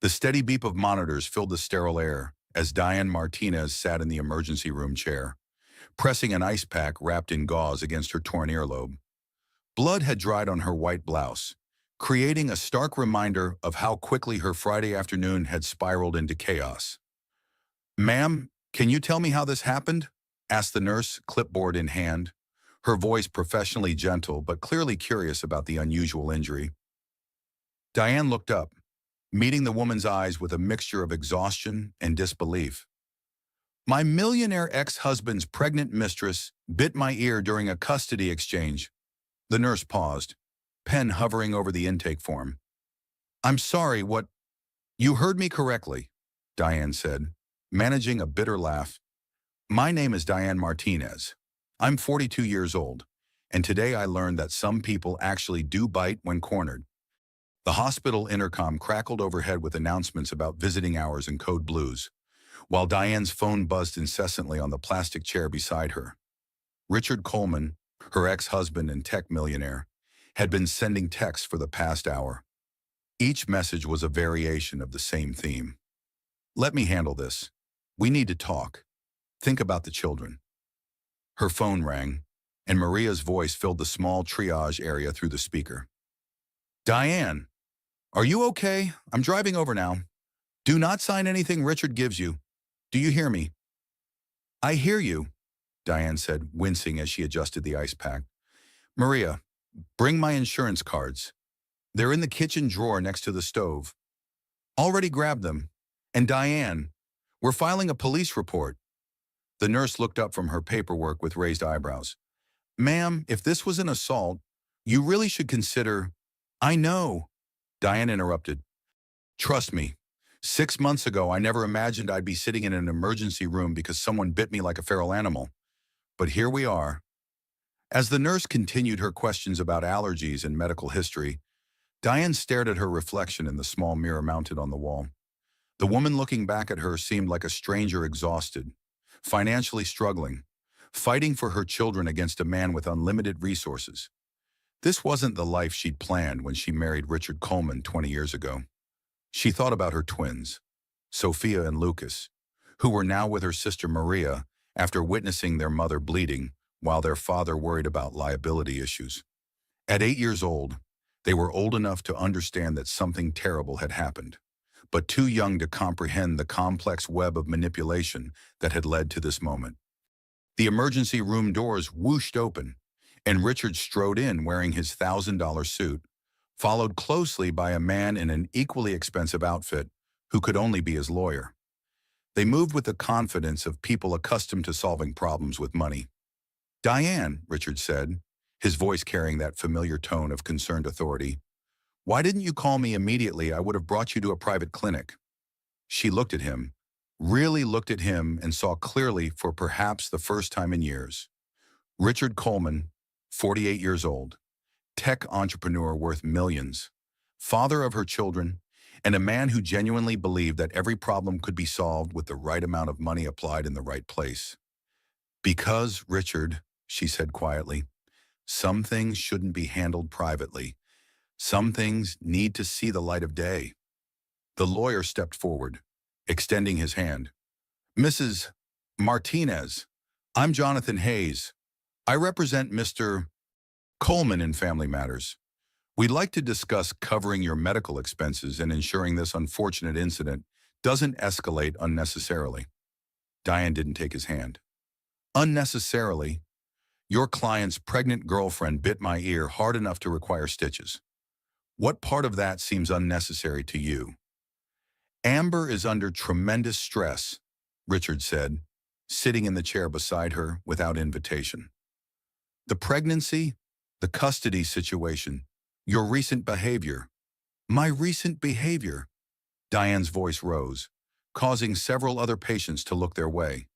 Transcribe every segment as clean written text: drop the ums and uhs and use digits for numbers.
The steady beep of monitors filled the sterile air as Diane Martinez sat in the emergency room chair, pressing an ice pack wrapped in gauze against her torn earlobe. Blood had dried on her white blouse, creating a stark reminder of how quickly her Friday afternoon had spiraled into chaos. "Ma'am, can you tell me how this happened?" asked the nurse, clipboard in hand, her voice professionally gentle but clearly curious about the unusual injury. Diane looked up, meeting the woman's eyes with a mixture of exhaustion and disbelief. "My millionaire ex-husband's pregnant mistress bit my ear during a custody exchange." The nurse paused, pen hovering over the intake form. "I'm sorry, what—" "You heard me correctly," Diane said, managing a bitter laugh. "My name is Diane Martinez. I'm 42 years old, and today I learned that some people actually do bite when cornered." The hospital intercom crackled overhead with announcements about visiting hours and code blues, while Diane's phone buzzed incessantly on the plastic chair beside her. Richard Coleman, her ex-husband and tech millionaire, had been sending texts for the past hour. Each message was a variation of the same theme. "Let me handle this. We need to talk. Think about the children." Her phone rang, and Maria's voice filled the small triage area through the speaker. "Diane, are you okay? I'm driving over now. Do not sign anything Richard gives you. Do you hear me?" "I hear you," Diane said, wincing as she adjusted the ice pack. "Maria, bring my insurance cards. They're in the kitchen drawer next to the stove." "Already grabbed them. And Diane, we're filing a police report." The nurse looked up from her paperwork with raised eyebrows. "Ma'am, if this was an assault, you really should consider—" "I know," Diane interrupted. "Trust me, 6 months ago I never imagined I'd be sitting in an emergency room because someone bit me like a feral animal. But here we are." As the nurse continued her questions about allergies and medical history, Diane stared at her reflection in the small mirror mounted on the wall. The woman looking back at her seemed like a stranger exhausted, financially struggling, fighting for her children against a man with unlimited resources. This wasn't the life she'd planned when she married Richard Coleman 20 years ago. She thought about her twins, Sophia and Lucas, who were now with her sister Maria after witnessing their mother bleeding while their father worried about liability issues. At 8 years old, they were old enough to understand that something terrible had happened, but too young to comprehend the complex web of manipulation that had led to this moment. The emergency room doors whooshed open, and Richard strode in wearing his $1,000 suit, followed closely by a man in an equally expensive outfit who could only be his lawyer. They moved with the confidence of people accustomed to solving problems with money. "Diane," Richard said, his voice carrying that familiar tone of concerned authority, "why didn't you call me immediately? I would have brought you to a private clinic." She looked at him, really looked at him, and saw clearly for perhaps the first time in years. Richard Coleman, 48 years old, tech entrepreneur worth millions, father of her children, and a man who genuinely believed that every problem could be solved with the right amount of money applied in the right place. "Because, Richard," she said quietly, "some things shouldn't be handled privately. Some things need to see the light of day." The lawyer stepped forward, extending his hand. "Mrs. Martinez, I'm Jonathan Hayes. I represent Mr. Coleman in family matters. We'd like to discuss covering your medical expenses and ensuring this unfortunate incident doesn't escalate unnecessarily." Diane didn't take his hand. "Unnecessarily? Your client's pregnant girlfriend bit my ear hard enough to require stitches. What part of that seems unnecessary to you?" "Amber is under tremendous stress," Richard said, sitting in the chair beside her without invitation. "The pregnancy, the custody situation, your recent behavior." "My recent behavior?" Diane's voice rose, causing several other patients to look their way.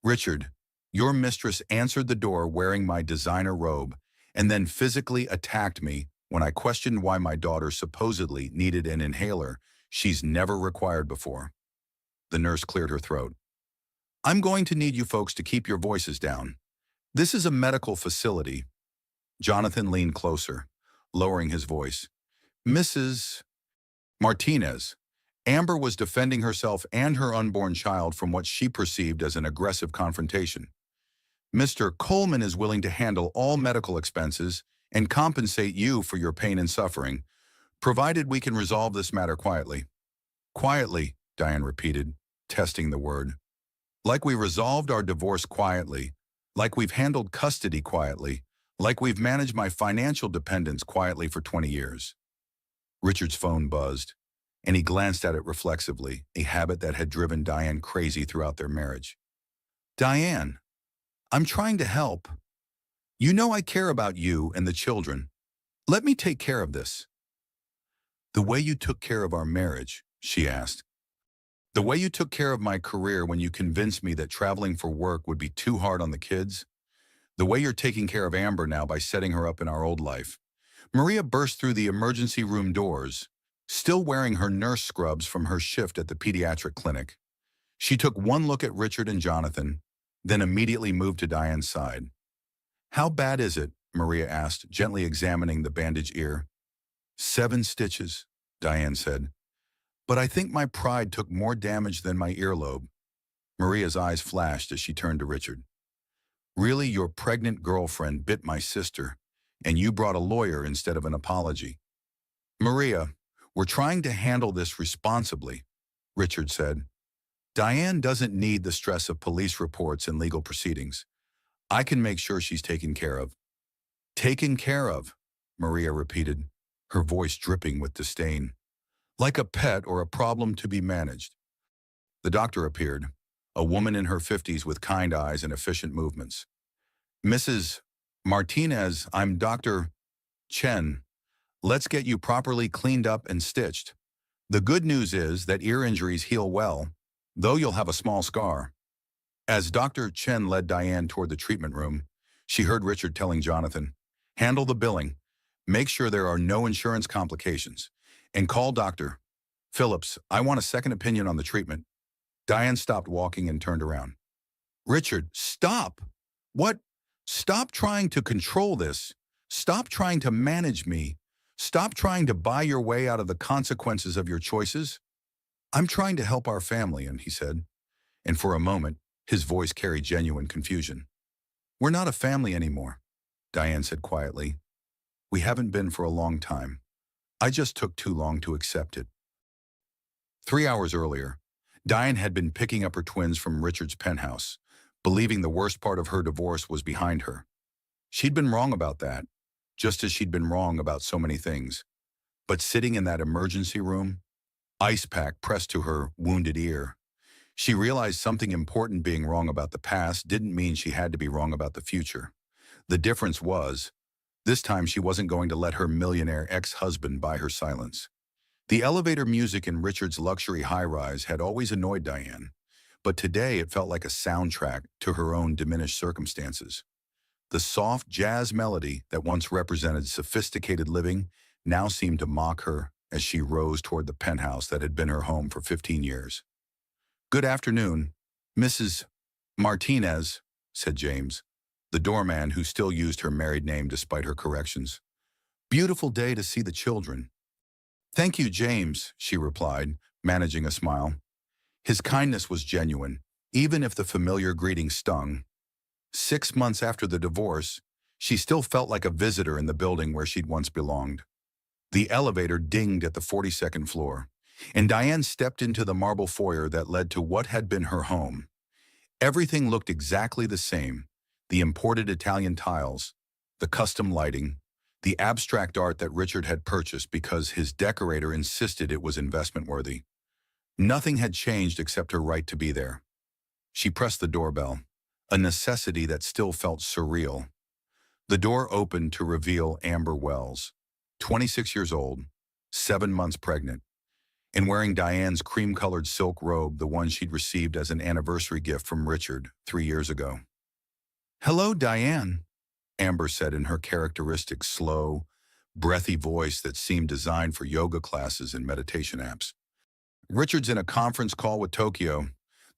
"Richard, your mistress answered the door wearing my designer robe and then physically attacked me when I questioned why my daughter supposedly needed an inhaler she's never required before." The nurse cleared her throat. "I'm going to need you folks to keep your voices down. This is a medical facility." Jonathan leaned closer, lowering his voice. "Mrs. Martinez, Amber was defending herself and her unborn child from what she perceived as an aggressive confrontation. Mr. Coleman is willing to handle all medical expenses and compensate you for your pain and suffering, provided we can resolve this matter quietly. Quietly, Diane repeated, testing the word. Like we resolved our divorce quietly, like we've handled custody quietly, like we've managed my financial dependence quietly for 20 years. Richard's phone buzzed, and he glanced at it reflexively, a habit that had driven Diane crazy throughout their marriage. Diane, I'm trying to help. You know I care about you and the children. Let me take care of this. The way you took care of our marriage, she asked. The way you took care of my career when you convinced me that traveling for work would be too hard on the kids. The way you're taking care of Amber now by setting her up in our old life. Maria burst through the emergency room doors, still wearing her nurse scrubs from her shift at the pediatric clinic. She took one look at Richard and Jonathan, then immediately moved to Diane's side. How bad is it? Maria asked, gently examining the bandaged ear. 7 stitches, Diane said. But I think my pride took more damage than my earlobe. Maria's eyes flashed as she turned to Richard. Really, your pregnant girlfriend bit my sister, and you brought a lawyer instead of an apology. Maria, we're trying to handle this responsibly, Richard said. Diane doesn't need the stress of police reports and legal proceedings. I can make sure she's taken care of. Taken care of, Maria repeated, her voice dripping with disdain. Like a pet or a problem to be managed. The doctor appeared, a woman in her 50s with kind eyes and efficient movements. Mrs. Martinez, I'm Dr. Chen. Let's get you properly cleaned up and stitched. The good news is that ear injuries heal well, though you'll have a small scar. As Dr. Chen led Diane toward the treatment room, she heard Richard telling Jonathan, handle the billing, make sure there are no insurance complications, and call Dr. Phillips. I want a second opinion on the treatment. Diane stopped walking and turned around. Richard, stop! What? Stop trying to control this. Stop trying to manage me. Stop trying to buy your way out of the consequences of your choices. I'm trying to help our family, and he said, and for a moment, his voice carried genuine confusion. We're not a family anymore, Diane said quietly. We haven't been for a long time. I just took too long to accept it. 3 hours earlier, Diane had been picking up her twins from Richard's penthouse, believing the worst part of her divorce was behind her. She'd been wrong about that, just as she'd been wrong about so many things. But sitting in that emergency room, ice pack pressed to her wounded ear, she realized something important. Being wrong about the past didn't mean she had to be wrong about the future. The difference was, this time she wasn't going to let her millionaire ex-husband buy her silence. The elevator music in Richard's luxury high-rise had always annoyed Diane, but today it felt like a soundtrack to her own diminished circumstances. The soft jazz melody that once represented sophisticated living now seemed to mock her as she rose toward the penthouse that had been her home for 15 years. Good afternoon, Mrs. Martinez, said James, the doorman who still used her married name despite her corrections. Beautiful day to see the children. Thank you, James, she replied, managing a smile. His kindness was genuine, even if the familiar greeting stung. 6 months after the divorce, she still felt like a visitor in the building where she'd once belonged. The elevator dinged at the 42nd floor, and Diane stepped into the marble foyer that led to what had been her home. Everything looked exactly the same: the imported Italian tiles, the custom lighting, the abstract art that Richard had purchased because his decorator insisted it was investment-worthy. Nothing had changed except her right to be there. She pressed the doorbell, a necessity that still felt surreal. The door opened to reveal Amber Wells, 26 years old, 7 months pregnant, and wearing Diane's cream-colored silk robe, the one she'd received as an anniversary gift from Richard 3 years ago. Hello, Diane, Amber said in her characteristic slow, breathy voice that seemed designed for yoga classes and meditation apps. Richard's in a conference call with Tokyo.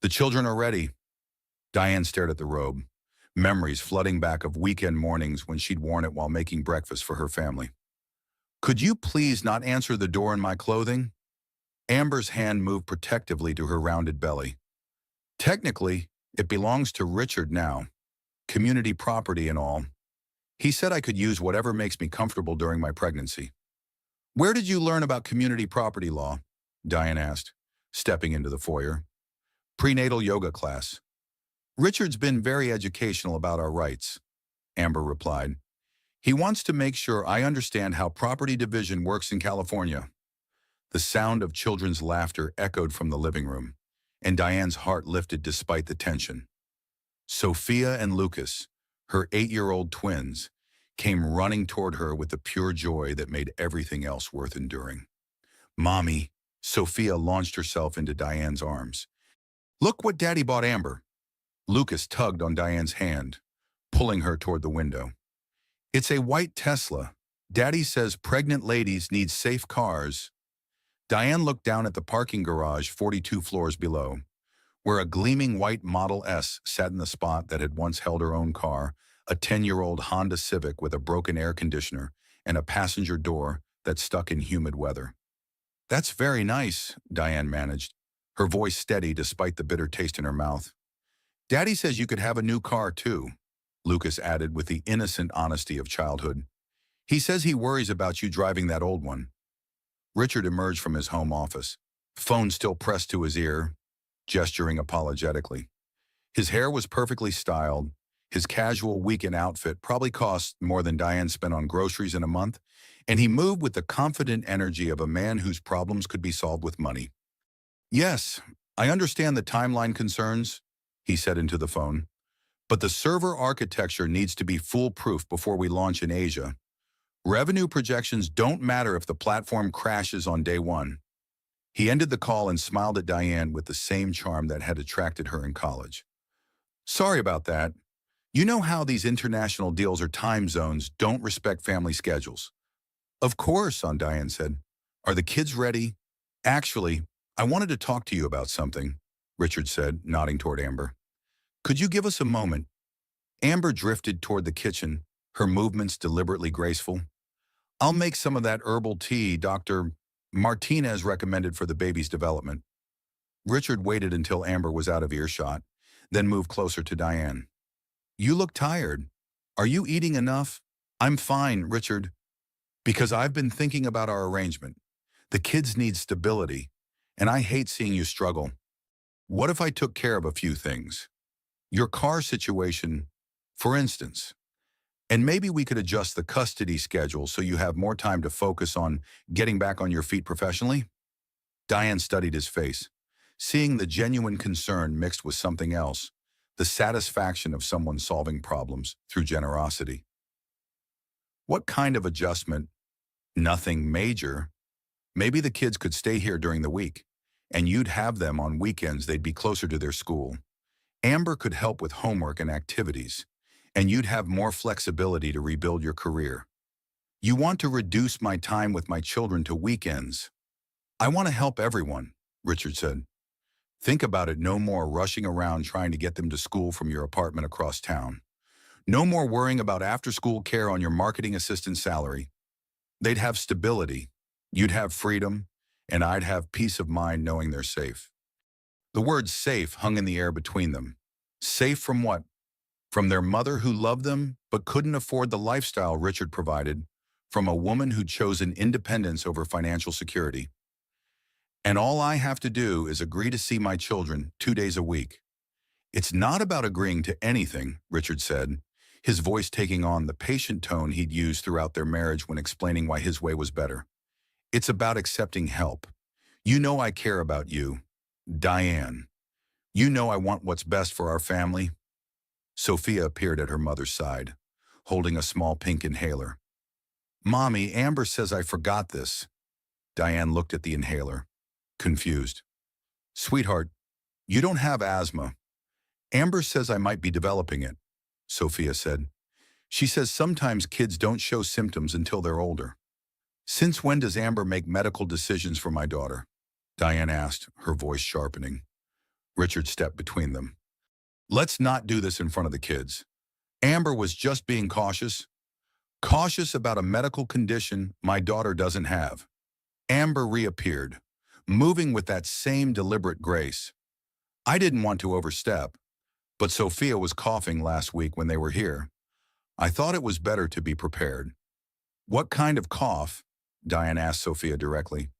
The children are ready. Diane stared at the robe, memories flooding back of weekend mornings when she'd worn it while making breakfast for her family. Could you please not answer the door in my clothing? Amber's hand moved protectively to her rounded belly. Technically, it belongs to Richard now. Community property and all. He said I could use whatever makes me comfortable during my pregnancy. Where did you learn about community property law? Diane asked, stepping into the foyer. Prenatal yoga class. Richard's been very educational about our rights, Amber replied. He wants to make sure I understand how property division works in California. The sound of children's laughter echoed from the living room, and Diane's heart lifted despite the tension. Sophia and Lucas, her 8-year-old twins, came running toward her with the pure joy that made everything else worth enduring. Mommy, Sophia launched herself into Diane's arms. Look what Daddy bought Amber. Lucas tugged on Diane's hand, pulling her toward the window. It's a white Tesla. Daddy says pregnant ladies need safe cars. Diane looked down at the parking garage 42 floors below, where a gleaming white Model S sat in the spot that had once held her own car, a 10-year-old Honda Civic with a broken air conditioner and a passenger door that stuck in humid weather. That's very nice, Diane managed, her voice steady despite the bitter taste in her mouth. Daddy says you could have a new car too, Lucas added with the innocent honesty of childhood. He says he worries about you driving that old one. Richard emerged from his home office, phone still pressed to his ear, gesturing apologetically. His hair was perfectly styled. His casual weekend outfit probably cost more than Diane spent on groceries in a month, and he moved with the confident energy of a man whose problems could be solved with money. Yes, I understand the timeline concerns, he said into the phone, but the server architecture needs to be foolproof before we launch in Asia. Revenue projections don't matter if the platform crashes on day one. He ended the call and smiled at Diane with the same charm that had attracted her in college. Sorry about that. You know how these international deals or time zones don't respect family schedules. Of course, Aunt Diane said. Are the kids ready? Actually, I wanted to talk to you about something, Richard said, nodding toward Amber. Could you give us a moment? Amber drifted toward the kitchen, her movements deliberately graceful. I'll make some of that herbal tea Dr. Martinez recommended for the baby's development. Richard waited until Amber was out of earshot, then moved closer to Diane. You look tired. Are you eating enough? I'm fine, Richard. Because I've been thinking about our arrangement. The kids need stability, and I hate seeing you struggle. What if I took care of a few things? Your car situation, for instance. And maybe we could adjust the custody schedule so you have more time to focus on getting back on your feet professionally? Diane studied his face, seeing the genuine concern mixed with something else, the satisfaction of someone solving problems through generosity. What kind of adjustment? Nothing major. Maybe the kids could stay here during the week, and you'd have them on weekends they'd be closer to their school. Amber could help with homework and activities, and you'd have more flexibility to rebuild your career. You want to reduce my time with my children to weekends. I want to help everyone, Richard said. Think about it, no more rushing around trying to get them to school from your apartment across town. No more worrying about after-school care on your marketing assistant salary. They'd have stability, you'd have freedom, and I'd have peace of mind knowing they're safe. The word safe hung in the air between them. Safe from what? From their mother who loved them but couldn't afford the lifestyle Richard provided, from a woman who'd chosen independence over financial security. And all I have to do is agree to see my children 2 days a week. It's not about agreeing to anything, Richard said, his voice taking on the patient tone he'd used throughout their marriage when explaining why his way was better. It's about accepting help. You know I care about you, Diane. You know I want what's best for our family. Sophia appeared at her mother's side, holding a small pink inhaler. Mommy, Amber says I forgot this. Diane looked at the inhaler, confused. Sweetheart, you don't have asthma. Amber says I might be developing it, Sophia said. She says sometimes kids don't show symptoms until they're older. Since when does Amber make medical decisions for my daughter? Diane asked, her voice sharpening. Richard stepped between them. Let's not do this in front of the kids. Amber was just being cautious. Cautious about a medical condition my daughter doesn't have. Amber reappeared, moving with that same deliberate grace. I didn't want to overstep, but Sophia was coughing last week when they were here. I thought it was better to be prepared. What kind of cough? Diane asked Sophia directly.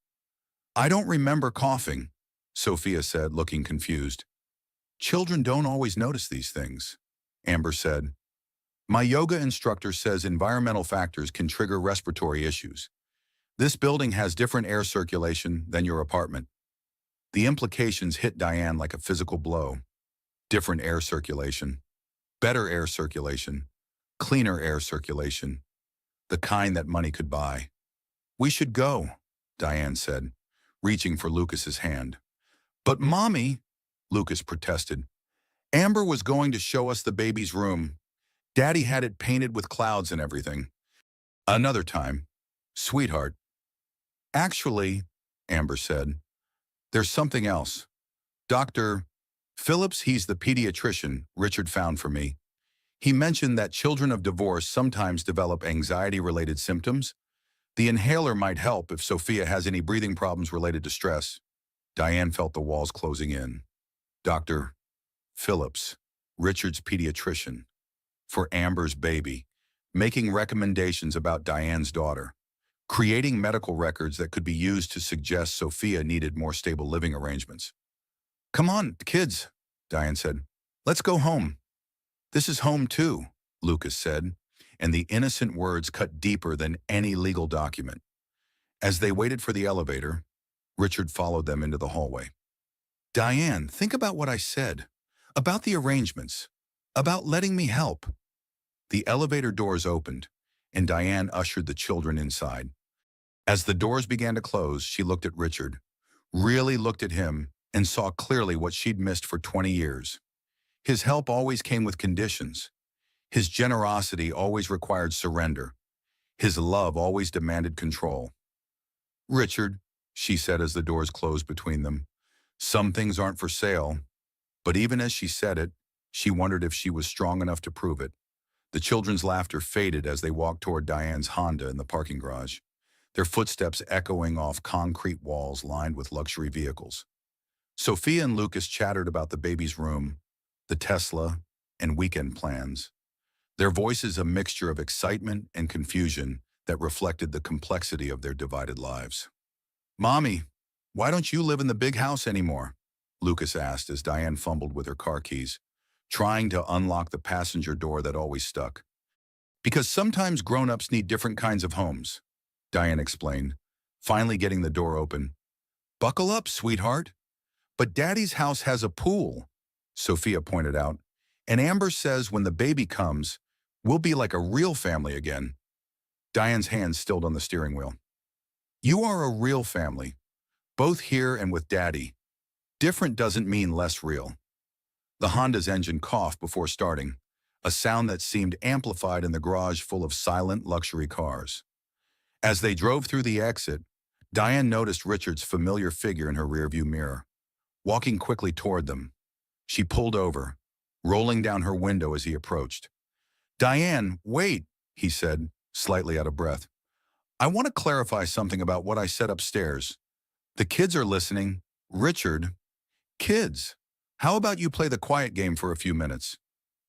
I don't remember coughing, Sophia said, looking confused. Children don't always notice these things, Amber said. My yoga instructor says environmental factors can trigger respiratory issues. This building has different air circulation than your apartment. The implications hit Diane like a physical blow. Different air circulation, better air circulation, cleaner air circulation, the kind that money could buy. We should go, Diane said, reaching for Lucas's hand. But Mommy, Lucas protested. Amber was going to show us the baby's room. Daddy had it painted with clouds and everything. Another time, sweetheart. Actually, Amber said, there's something else. Dr. Phillips, he's the pediatrician Richard found for me. He mentioned that children of divorce sometimes develop anxiety-related symptoms. The inhaler might help if Sophia has any breathing problems related to stress. Diane felt the walls closing in. Dr. Phillips, Richard's pediatrician, for Amber's baby, making recommendations about Diane's daughter, creating medical records that could be used to suggest Sophia needed more stable living arrangements. Come on, kids, Diane said. Let's go home. This is home too, Lucas said, and the innocent words cut deeper than any legal document. As they waited for the elevator, Richard followed them into the hallway. Diane, think about what I said, about the arrangements, about letting me help. The elevator doors opened, and Diane ushered the children inside. As the doors began to close, she looked at Richard, really looked at him, and saw clearly what she'd missed for 20 years. His help always came with conditions. His generosity always required surrender. His love always demanded control. Richard, she said as the doors closed between them, some things aren't for sale. But even as she said it, she wondered if she was strong enough to prove it. The children's laughter faded as they walked toward Diane's Honda in the parking garage, their footsteps echoing off concrete walls lined with luxury vehicles. Sophia and Lucas chattered about the baby's room, the Tesla, and weekend plans. Their voices a mixture of excitement and confusion that reflected the complexity of their divided lives. Mommy, why don't you live in the big house anymore? Lucas asked as Diane fumbled with her car keys, trying to unlock the passenger door that always stuck. Because sometimes grown-ups need different kinds of homes, Diane explained, finally getting the door open. Buckle up, sweetheart. But Daddy's house has a pool, Sophia pointed out, and Amber says when the baby comes, we'll be like a real family again. Diane's hand stilled on the steering wheel. You are a real family, both here and with Daddy. Different doesn't mean less real. The Honda's engine coughed before starting, a sound that seemed amplified in the garage full of silent luxury cars. As they drove through the exit, Diane noticed Richard's familiar figure in her rearview mirror, walking quickly toward them. She pulled over, rolling down her window as he approached. Diane, wait, he said, slightly out of breath. I want to clarify something about what I said upstairs. The kids are listening. Richard, kids, how about you play the quiet game for a few minutes?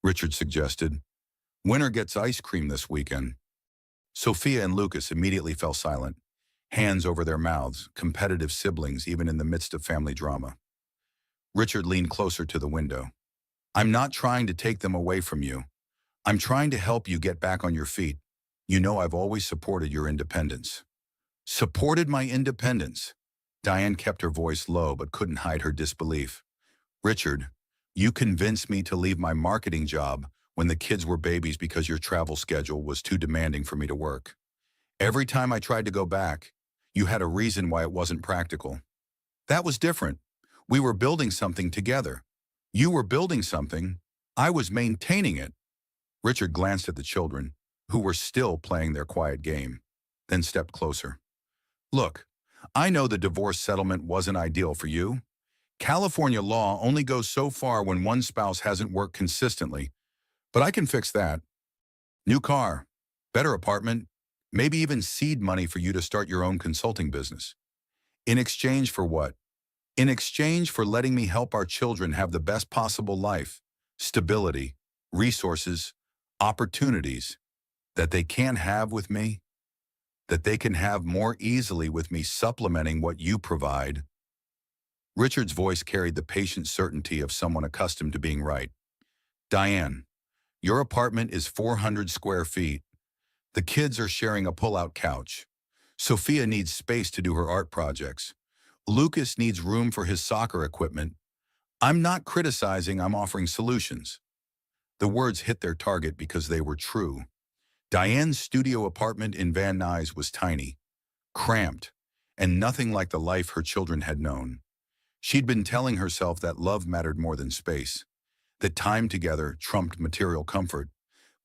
Richard suggested. Winner gets ice cream this weekend. Sophia and Lucas immediately fell silent, hands over their mouths, competitive siblings even in the midst of family drama. Richard leaned closer to the window. I'm not trying to take them away from you. I'm trying to help you get back on your feet. You know I've always supported your independence. Supported my independence? Diane kept her voice low but couldn't hide her disbelief. Richard, you convinced me to leave my marketing job when the kids were babies because your travel schedule was too demanding for me to work. Every time I tried to go back, you had a reason why it wasn't practical. That was different. We were building something together. You were building something. I was maintaining it. Richard glanced at the children, who were still playing their quiet game, then stepped closer. Look, I know the divorce settlement wasn't ideal for you. California law only goes so far when one spouse hasn't worked consistently, but I can fix that. New car, better apartment, maybe even seed money for you to start your own consulting business. In exchange for what? In exchange for letting me help our children have the best possible life, stability, resources, opportunities that they can't have with me, that they can have more easily with me supplementing what you provide. Richard's voice carried the patient certainty of someone accustomed to being right. Diane, your apartment is 400 square feet. The kids are sharing a pull-out couch. Sophia needs space to do her art projects. Lucas needs room for his soccer equipment. I'm not criticizing, I'm offering solutions. The words hit their target because they were true. Diane's studio apartment in Van Nuys was tiny, cramped, and nothing like the life her children had known. She'd been telling herself that love mattered more than space, that time together trumped material comfort,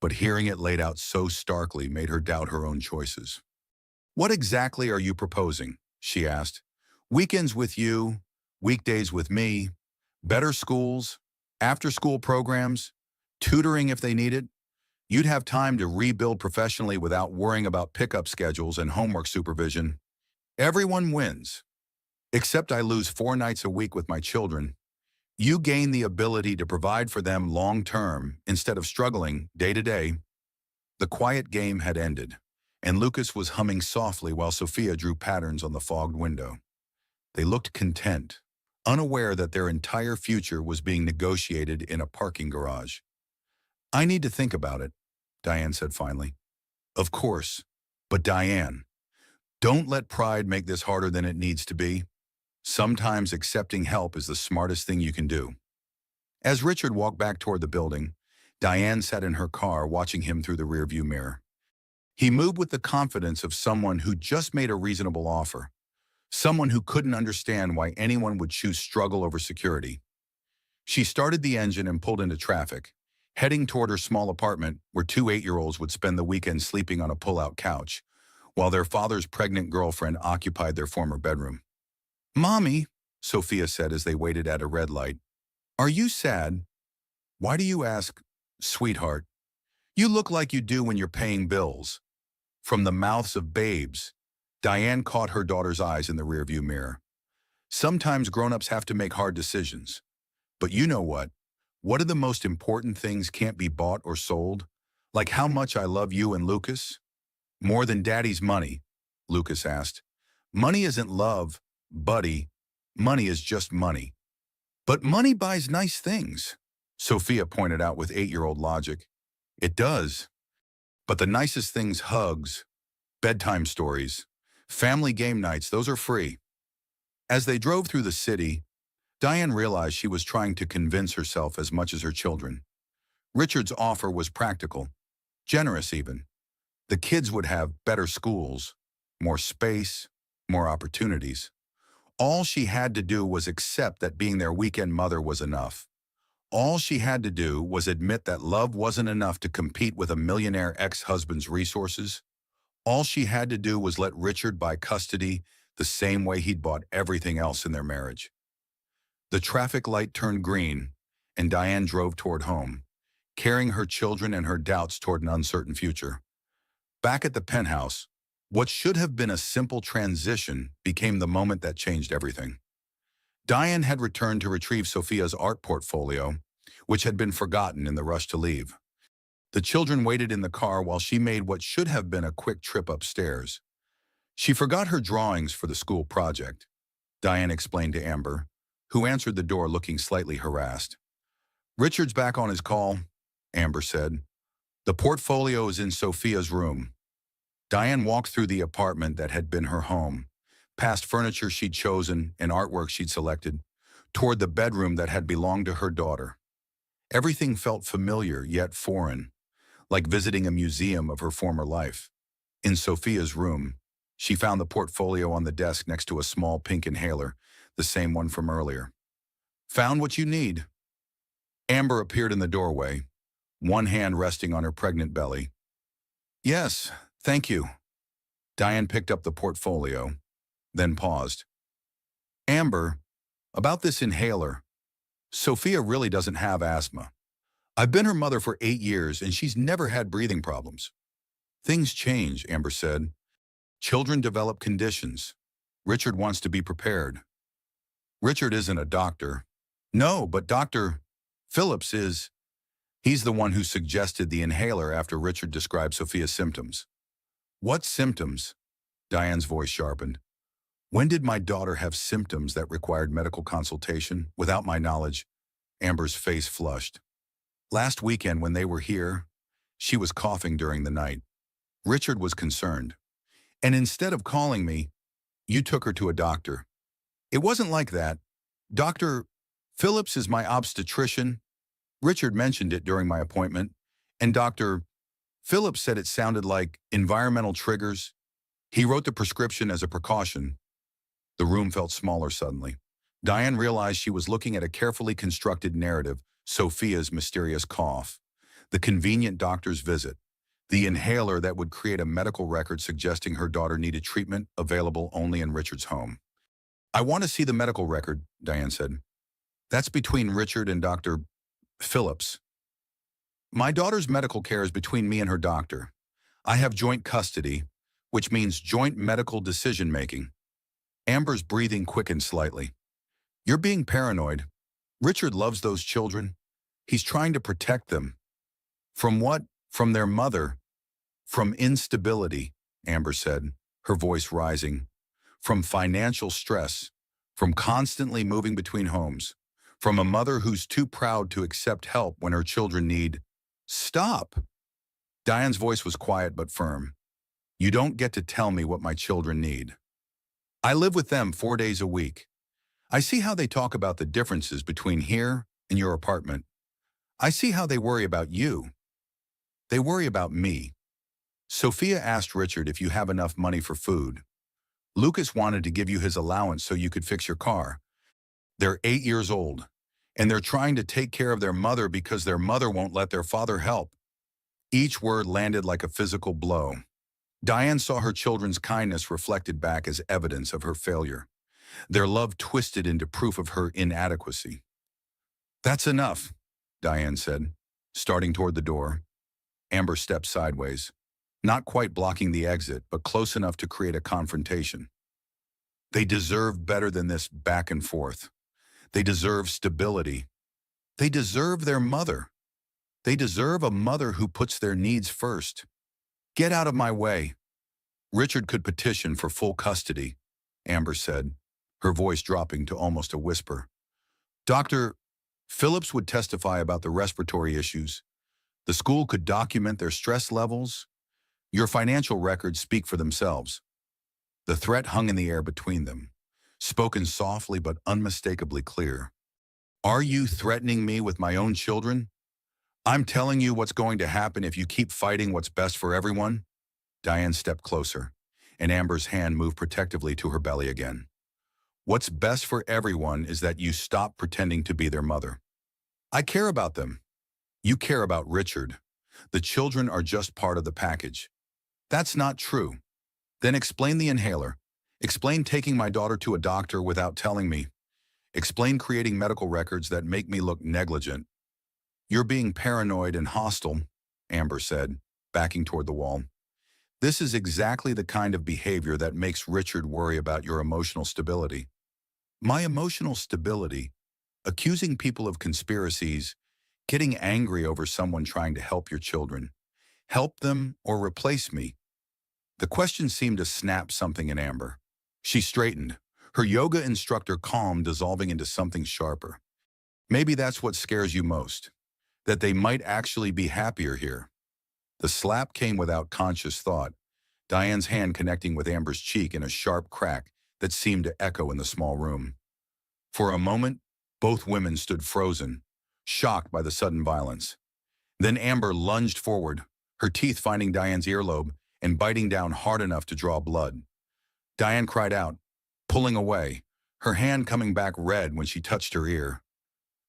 but hearing it laid out so starkly made her doubt her own choices. What exactly are you proposing? She asked. Weekends with you, weekdays with me, better schools, after-school programs, tutoring if they need it. You'd have time to rebuild professionally without worrying about pickup schedules and homework supervision. Everyone wins. Except I lose 4 nights a week with my children. You gain the ability to provide for them long-term instead of struggling day to day. The quiet game had ended, and Lucas was humming softly while Sophia drew patterns on the fogged window. They looked content, unaware that their entire future was being negotiated in a parking garage. I need to think about it, Diane said finally. Of course, but Diane, don't let pride make this harder than it needs to be. Sometimes accepting help is the smartest thing you can do. As Richard walked back toward the building, Diane sat in her car watching him through the rearview mirror. He moved with the confidence of someone who just made a reasonable offer, someone who couldn't understand why anyone would choose struggle over security. She started the engine and pulled into traffic, heading toward her small apartment where 2 8-year-olds would spend the weekend sleeping on a pull-out couch, while their father's pregnant girlfriend occupied their former bedroom. Mommy, Sophia said as they waited at a red light, are you sad? Why do you ask, sweetheart? You look like you do when you're paying bills. From the mouths of babes, Diane caught her daughter's eyes in the rearview mirror. Sometimes grown-ups have to make hard decisions. But you know what? What are the most important things can't be bought or sold? Like how much I love you and Lucas? More than Daddy's money, Lucas asked. Money isn't love, buddy. Money is just money. But money buys nice things, Sophia pointed out with 8-year-old logic. It does. But the nicest things, hugs, bedtime stories, family game nights, those are free. As they drove through the city, Diane realized she was trying to convince herself as much as her children. Richard's offer was practical, generous even. The kids would have better schools, more space, more opportunities. All she had to do was accept that being their weekend mother was enough. All she had to do was admit that love wasn't enough to compete with a millionaire ex-husband's resources. All she had to do was let Richard buy custody the same way he'd bought everything else in their marriage. The traffic light turned green, and Diane drove toward home, carrying her children and her doubts toward an uncertain future. Back at the penthouse, what should have been a simple transition became the moment that changed everything. Diane had returned to retrieve Sophia's art portfolio, which had been forgotten in the rush to leave. The children waited in the car while she made what should have been a quick trip upstairs. She forgot her drawings for the school project, Diane explained to Amber, who answered the door looking slightly harassed. Richard's back on his call, Amber said. The portfolio is in Sophia's room. Diane walked through the apartment that had been her home, past furniture she'd chosen and artwork she'd selected, toward the bedroom that had belonged to her daughter. Everything felt familiar yet foreign, like visiting a museum of her former life. In Sophia's room, she found the portfolio on the desk next to a small pink inhaler, the same one from earlier. Found what you need. Amber appeared in the doorway, one hand resting on her pregnant belly. Yes, thank you. Diane picked up the portfolio, then paused. Amber, about this inhaler. Sophia really doesn't have asthma. I've been her mother for 8 years and she's never had breathing problems. Things change, Amber said. Children develop conditions. Richard wants to be prepared. Richard isn't a doctor. No, but Dr. Phillips is. He's the one who suggested the inhaler after Richard described Sophia's symptoms. What symptoms? Diane's voice sharpened. When did my daughter have symptoms that required medical consultation without my knowledge? Amber's face flushed. Last weekend when they were here, she was coughing during the night. Richard was concerned. And instead of calling me, you took her to a doctor. It wasn't like that. Dr. Phillips is my obstetrician. Richard mentioned it during my appointment, and Dr. Phillips said it sounded like environmental triggers. He wrote the prescription as a precaution. The room felt smaller suddenly. Diane realized she was looking at a carefully constructed narrative, Sophia's mysterious cough, the convenient doctor's visit, the inhaler that would create a medical record suggesting her daughter needed treatment available only in Richard's home. I want to see the medical record, Diane said. That's between Richard and Dr. Phillips. My daughter's medical care is between me and her doctor. I have joint custody, which means joint medical decision-making. Amber's breathing quickened slightly. You're being paranoid. Richard loves those children. He's trying to protect them. From what? From their mother. From instability, Amber said, her voice rising. From financial stress. From constantly moving between homes. From a mother who's too proud to accept help when her children need. Stop! Diane's voice was quiet but firm. You don't get to tell me what my children need. I live with them 4 days a week. I see how they talk about the differences between here and your apartment. I see how they worry about you. They worry about me. Sophia asked Richard if you have enough money for food. Lucas wanted to give you his allowance so you could fix your car. They're 8 years old, and they're trying to take care of their mother because their mother won't let their father help. Each word landed like a physical blow. Diane saw her children's kindness reflected back as evidence of her failure. Their love twisted into proof of her inadequacy. That's enough, Diane said, starting toward the door. Amber stepped sideways, not quite blocking the exit, but close enough to create a confrontation. They deserve better than this back and forth. They deserve stability. They deserve their mother. They deserve a mother who puts their needs first. Get out of my way. Richard could petition for full custody, Amber said, her voice dropping to almost a whisper. Dr. Phillips would testify about the respiratory issues. The school could document their stress levels. Your financial records speak for themselves. The threat hung in the air between them, spoken softly but unmistakably clear. Are you threatening me with my own children? I'm telling you what's going to happen if you keep fighting what's best for everyone. Diane stepped closer, and Amber's hand moved protectively to her belly again. What's best for everyone is that you stop pretending to be their mother. I care about them. You care about Richard. The children are just part of the package. That's not true. Then explain the inhaler. Explain taking my daughter to a doctor without telling me. Explain creating medical records that make me look negligent. You're being paranoid and hostile, Amber said, backing toward the wall. This is exactly the kind of behavior that makes Richard worry about your emotional stability. My emotional stability? Accusing people of conspiracies, getting angry over someone trying to help your children. Help them or replace me? The question seemed to snap something in Amber. She straightened, her yoga instructor calm dissolving into something sharper. Maybe that's what scares you most. That they might actually be happier here. The slap came without conscious thought, Diane's hand connecting with Amber's cheek in a sharp crack that seemed to echo in the small room. For a moment, both women stood frozen, shocked by the sudden violence. Then Amber lunged forward, her teeth finding Diane's earlobe and biting down hard enough to draw blood. Diane cried out, pulling away, her hand coming back red when she touched her ear.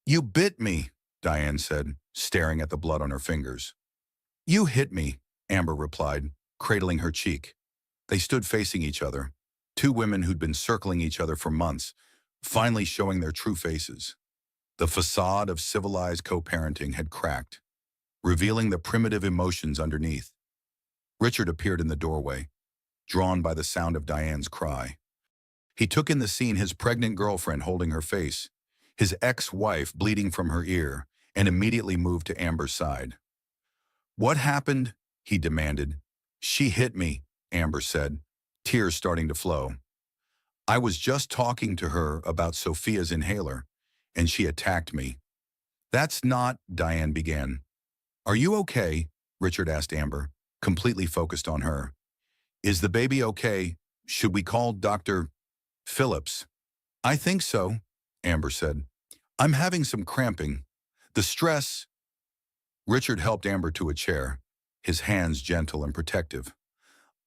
You bit me, Diane said, staring at the blood on her fingers. You hit me, Amber replied, cradling her cheek. They stood facing each other, two women who'd been circling each other for months, finally showing their true faces. The facade of civilized co-parenting had cracked, revealing the primitive emotions underneath. Richard appeared in the doorway, drawn by the sound of Diane's cry. He took in the scene, his pregnant girlfriend holding her face, his ex-wife bleeding from her ear, and immediately moved to Amber's side. "What happened?" he demanded. "She hit me," Amber said, tears starting to flow. "I was just talking to her about Sophia's inhaler, and she attacked me." "That's not," Diane began. "Are you okay?" Richard asked Amber, completely focused on her. "Is the baby okay? Should we call Dr. Phillips?" "I think so," Amber said. "I'm having some cramping. The stress—" Richard helped Amber to a chair, his hands gentle and protective.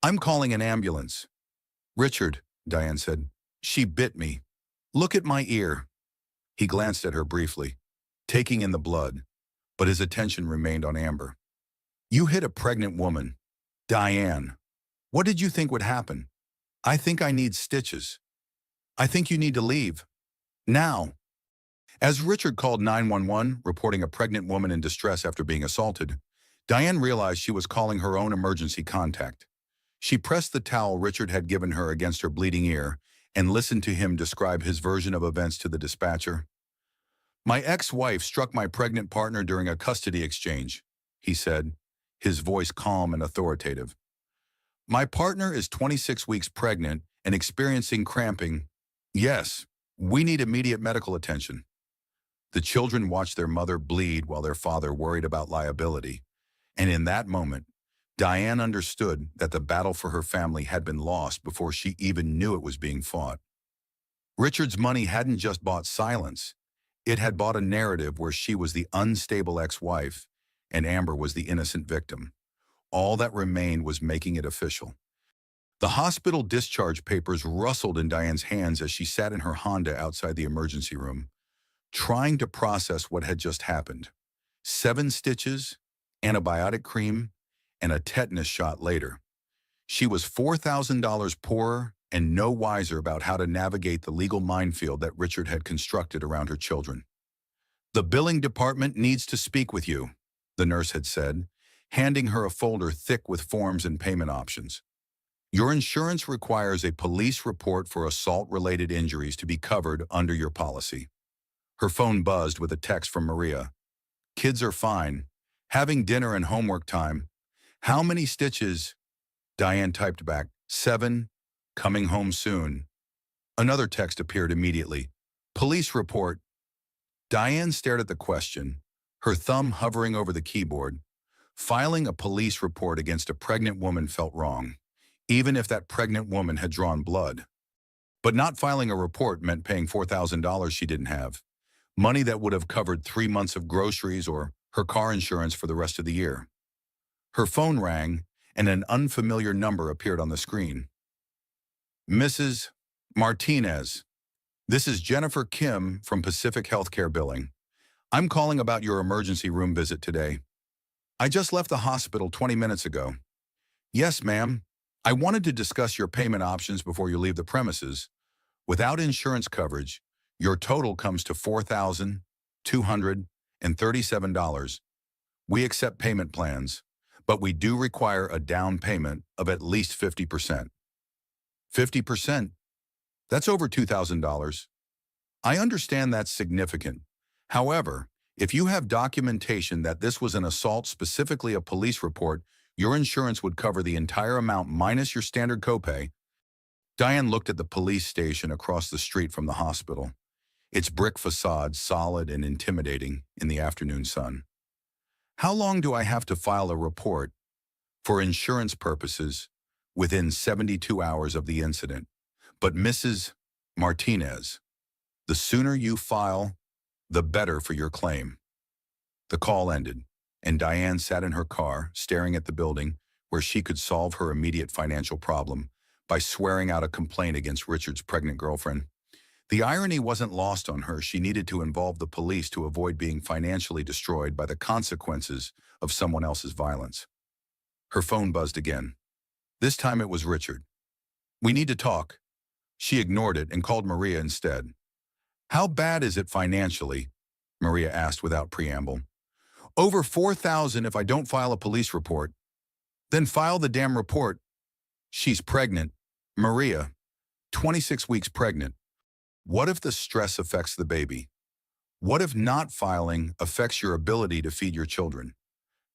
"I'm calling an ambulance." "Richard," Diane said, "she bit me. Look at my ear." He glanced at her briefly, taking in the blood, but his attention remained on Amber. "You hit a pregnant woman. Diane, what did you think would happen? I think I need stitches. I think you need to leave. Now." As Richard called 911, reporting a pregnant woman in distress after being assaulted, Diane realized she was calling her own emergency contact. She pressed the towel Richard had given her against her bleeding ear and listened to him describe his version of events to the dispatcher. "My ex-wife struck my pregnant partner during a custody exchange," he said, his voice calm and authoritative. "My partner is 26 weeks pregnant and experiencing cramping. Yes, we need immediate medical attention." The children watched their mother bleed while their father worried about liability. And in that moment, Diane understood that the battle for her family had been lost before she even knew it was being fought. Richard's money hadn't just bought silence. It had bought a narrative where she was the unstable ex-wife and Amber was the innocent victim. All that remained was making it official. The hospital discharge papers rustled in Diane's hands as she sat in her Honda outside the emergency room, trying to process what had just happened. 7 stitches, antibiotic cream, and a tetanus shot later. She was $4,000 poorer and no wiser about how to navigate the legal minefield that Richard had constructed around her children. "The billing department needs to speak with you," the nurse had said, handing her a folder thick with forms and payment options. "Your insurance requires a police report for assault-related injuries to be covered under your policy." Her phone buzzed with a text from Maria. "Kids are fine. Having dinner and homework time. How many stitches?" Diane typed back, 7. Coming home soon." Another text appeared immediately. "Police report." Diane stared at the question, her thumb hovering over the keyboard. Filing a police report against a pregnant woman felt wrong, even if that pregnant woman had drawn blood. But not filing a report meant paying $4,000 she didn't have. Money that would have covered 3 months of groceries or her car insurance for the rest of the year. Her phone rang, and an unfamiliar number appeared on the screen. "Mrs. Martinez, this is Jennifer Kim from Pacific Healthcare Billing. I'm calling about your emergency room visit today. I just left the hospital 20 minutes ago." "Yes, ma'am. I wanted to discuss your payment options before you leave the premises. Without insurance coverage, your total comes to $4,237. We accept payment plans, but we do require a down payment of at least 50%. 50%? That's over $2,000. I understand that's significant. However, if you have documentation that this was an assault, specifically a police report, your insurance would cover the entire amount minus your standard copay." Diane looked at the police station across the street from the hospital, its brick facade solid and intimidating in the afternoon sun. "How long do I have to file a report?" "For insurance purposes, within 72 hours of the incident. But Mrs. Martinez, the sooner you file, the better for your claim." The call ended, and Diane sat in her car, staring at the building where she could solve her immediate financial problem by swearing out a complaint against Richard's pregnant girlfriend. The irony wasn't lost on her. She needed to involve the police to avoid being financially destroyed by the consequences of someone else's violence. Her phone buzzed again. This time it was Richard. "We need to talk." She ignored it and called Maria instead. "How bad is it financially?" Maria asked without preamble. "Over 4,000 if I don't file a police report." "Then file the damn report." "She's pregnant. Maria, 26 weeks pregnant. What if the stress affects the baby? What if not filing affects your ability to feed your children?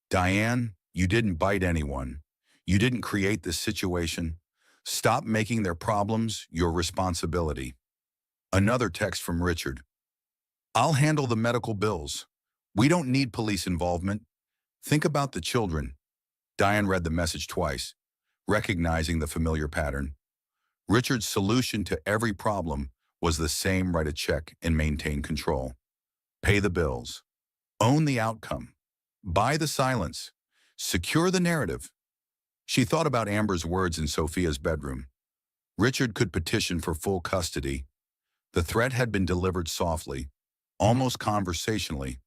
Diane, you didn't bite anyone. You didn't create this situation. Stop making their problems your responsibility. Another text from Richard. I'll handle the medical bills. We don't need police involvement. Think about the children. Diane read the message twice, recognizing the familiar pattern. Richard's solution to every problem was the same: write a check and maintain control. Pay the bills. Own the outcome. Buy the silence. Secure the narrative. She thought about Amber's words in Sophia's bedroom. Richard could petition for full custody. The threat had been delivered softly, almost conversationally,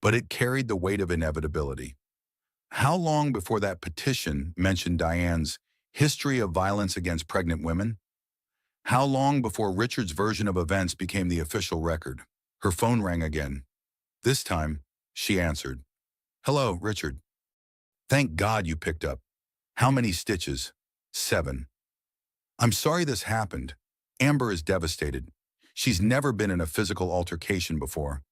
but it carried the weight of inevitability. How long before that petition mentioned Diane's history of violence against pregnant women? How long before Richard's version of events became the official record? Her phone rang again. This time, she answered. Hello, Richard. Thank God you picked up. How many stitches? 7. I'm sorry this happened. Amber is devastated. She's never been in a physical altercation before.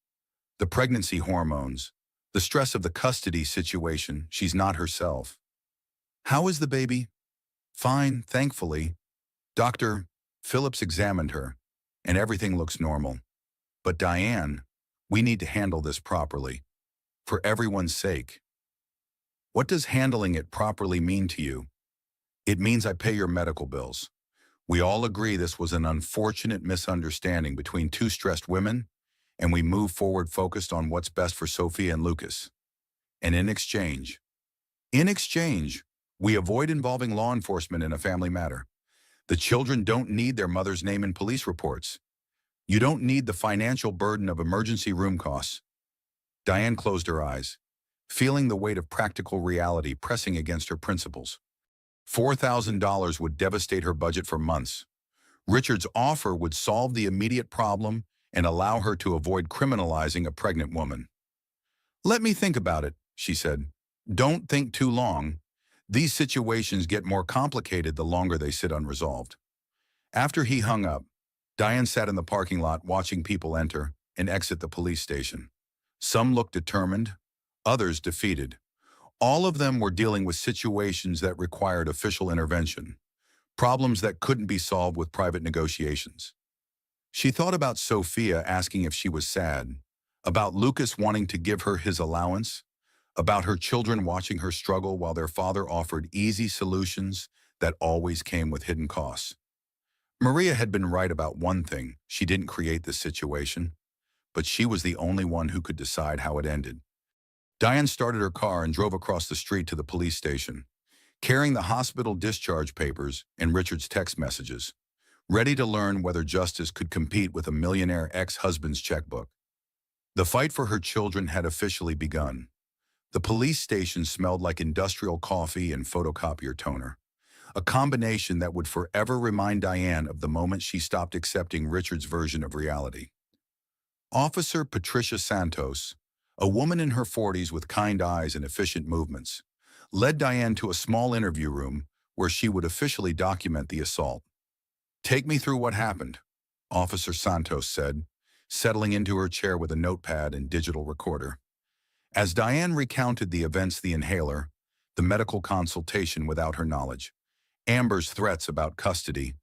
The pregnancy hormones, the stress of the custody situation, she's not herself. How is the baby? Fine, thankfully. Dr. Phillips examined her, and everything looks normal. But Diane, we need to handle this properly. For everyone's sake. What does handling it properly mean to you? It means I pay your medical bills. We all agree this was an unfortunate misunderstanding between two stressed women, and we move forward focused on what's best for Sophia and Lucas. And in exchange, we avoid involving law enforcement in a family matter. The children don't need their mother's name in police reports. You don't need the financial burden of emergency room costs. Diane closed her eyes, feeling the weight of practical reality pressing against her principles. $4,000 would devastate her budget for months. Richard's offer would solve the immediate problem and allow her to avoid criminalizing a pregnant woman. Let me think about it, she said. Don't think too long. These situations get more complicated the longer they sit unresolved. After he hung up, Diane sat in the parking lot watching people enter and exit the police station. Some looked determined, others defeated. All of them were dealing with situations that required official intervention, problems that couldn't be solved with private negotiations. She thought about Sophia asking if she was sad, about Lucas wanting to give her his allowance, about her children watching her struggle while their father offered easy solutions that always came with hidden costs. Maria had been right about one thing: she didn't create this situation, but she was the only one who could decide how it ended. Diane started her car and drove across the street to the police station, carrying the hospital discharge papers and Richard's text messages, ready to learn whether justice could compete with a millionaire ex-husband's checkbook. The fight for her children had officially begun. The police station smelled like industrial coffee and photocopier toner, a combination that would forever remind Diane of the moment she stopped accepting Richard's version of reality. Officer Patricia Santos, a woman in her 40s with kind eyes and efficient movements, led Diane to a small interview room where she would officially document the assault. Take me through what happened, Officer Santos said, settling into her chair with a notepad and digital recorder. As Diane recounted the events: the inhaler, the medical consultation without her knowledge, Amber's threats about custody,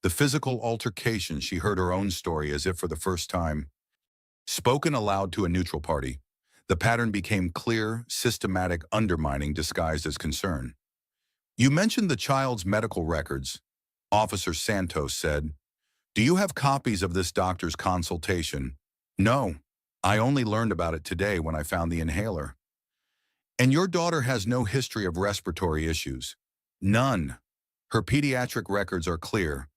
the physical altercation, she heard her own story as if for the first time. Spoken aloud to a neutral party, the pattern became clear: systematic undermining disguised as concern. You mentioned the child's medical records, Officer Santos said. Do you have copies of this doctor's consultation? No, I only learned about it today when I found the inhaler. And your daughter has no history of respiratory issues? None. Her pediatric records are clear.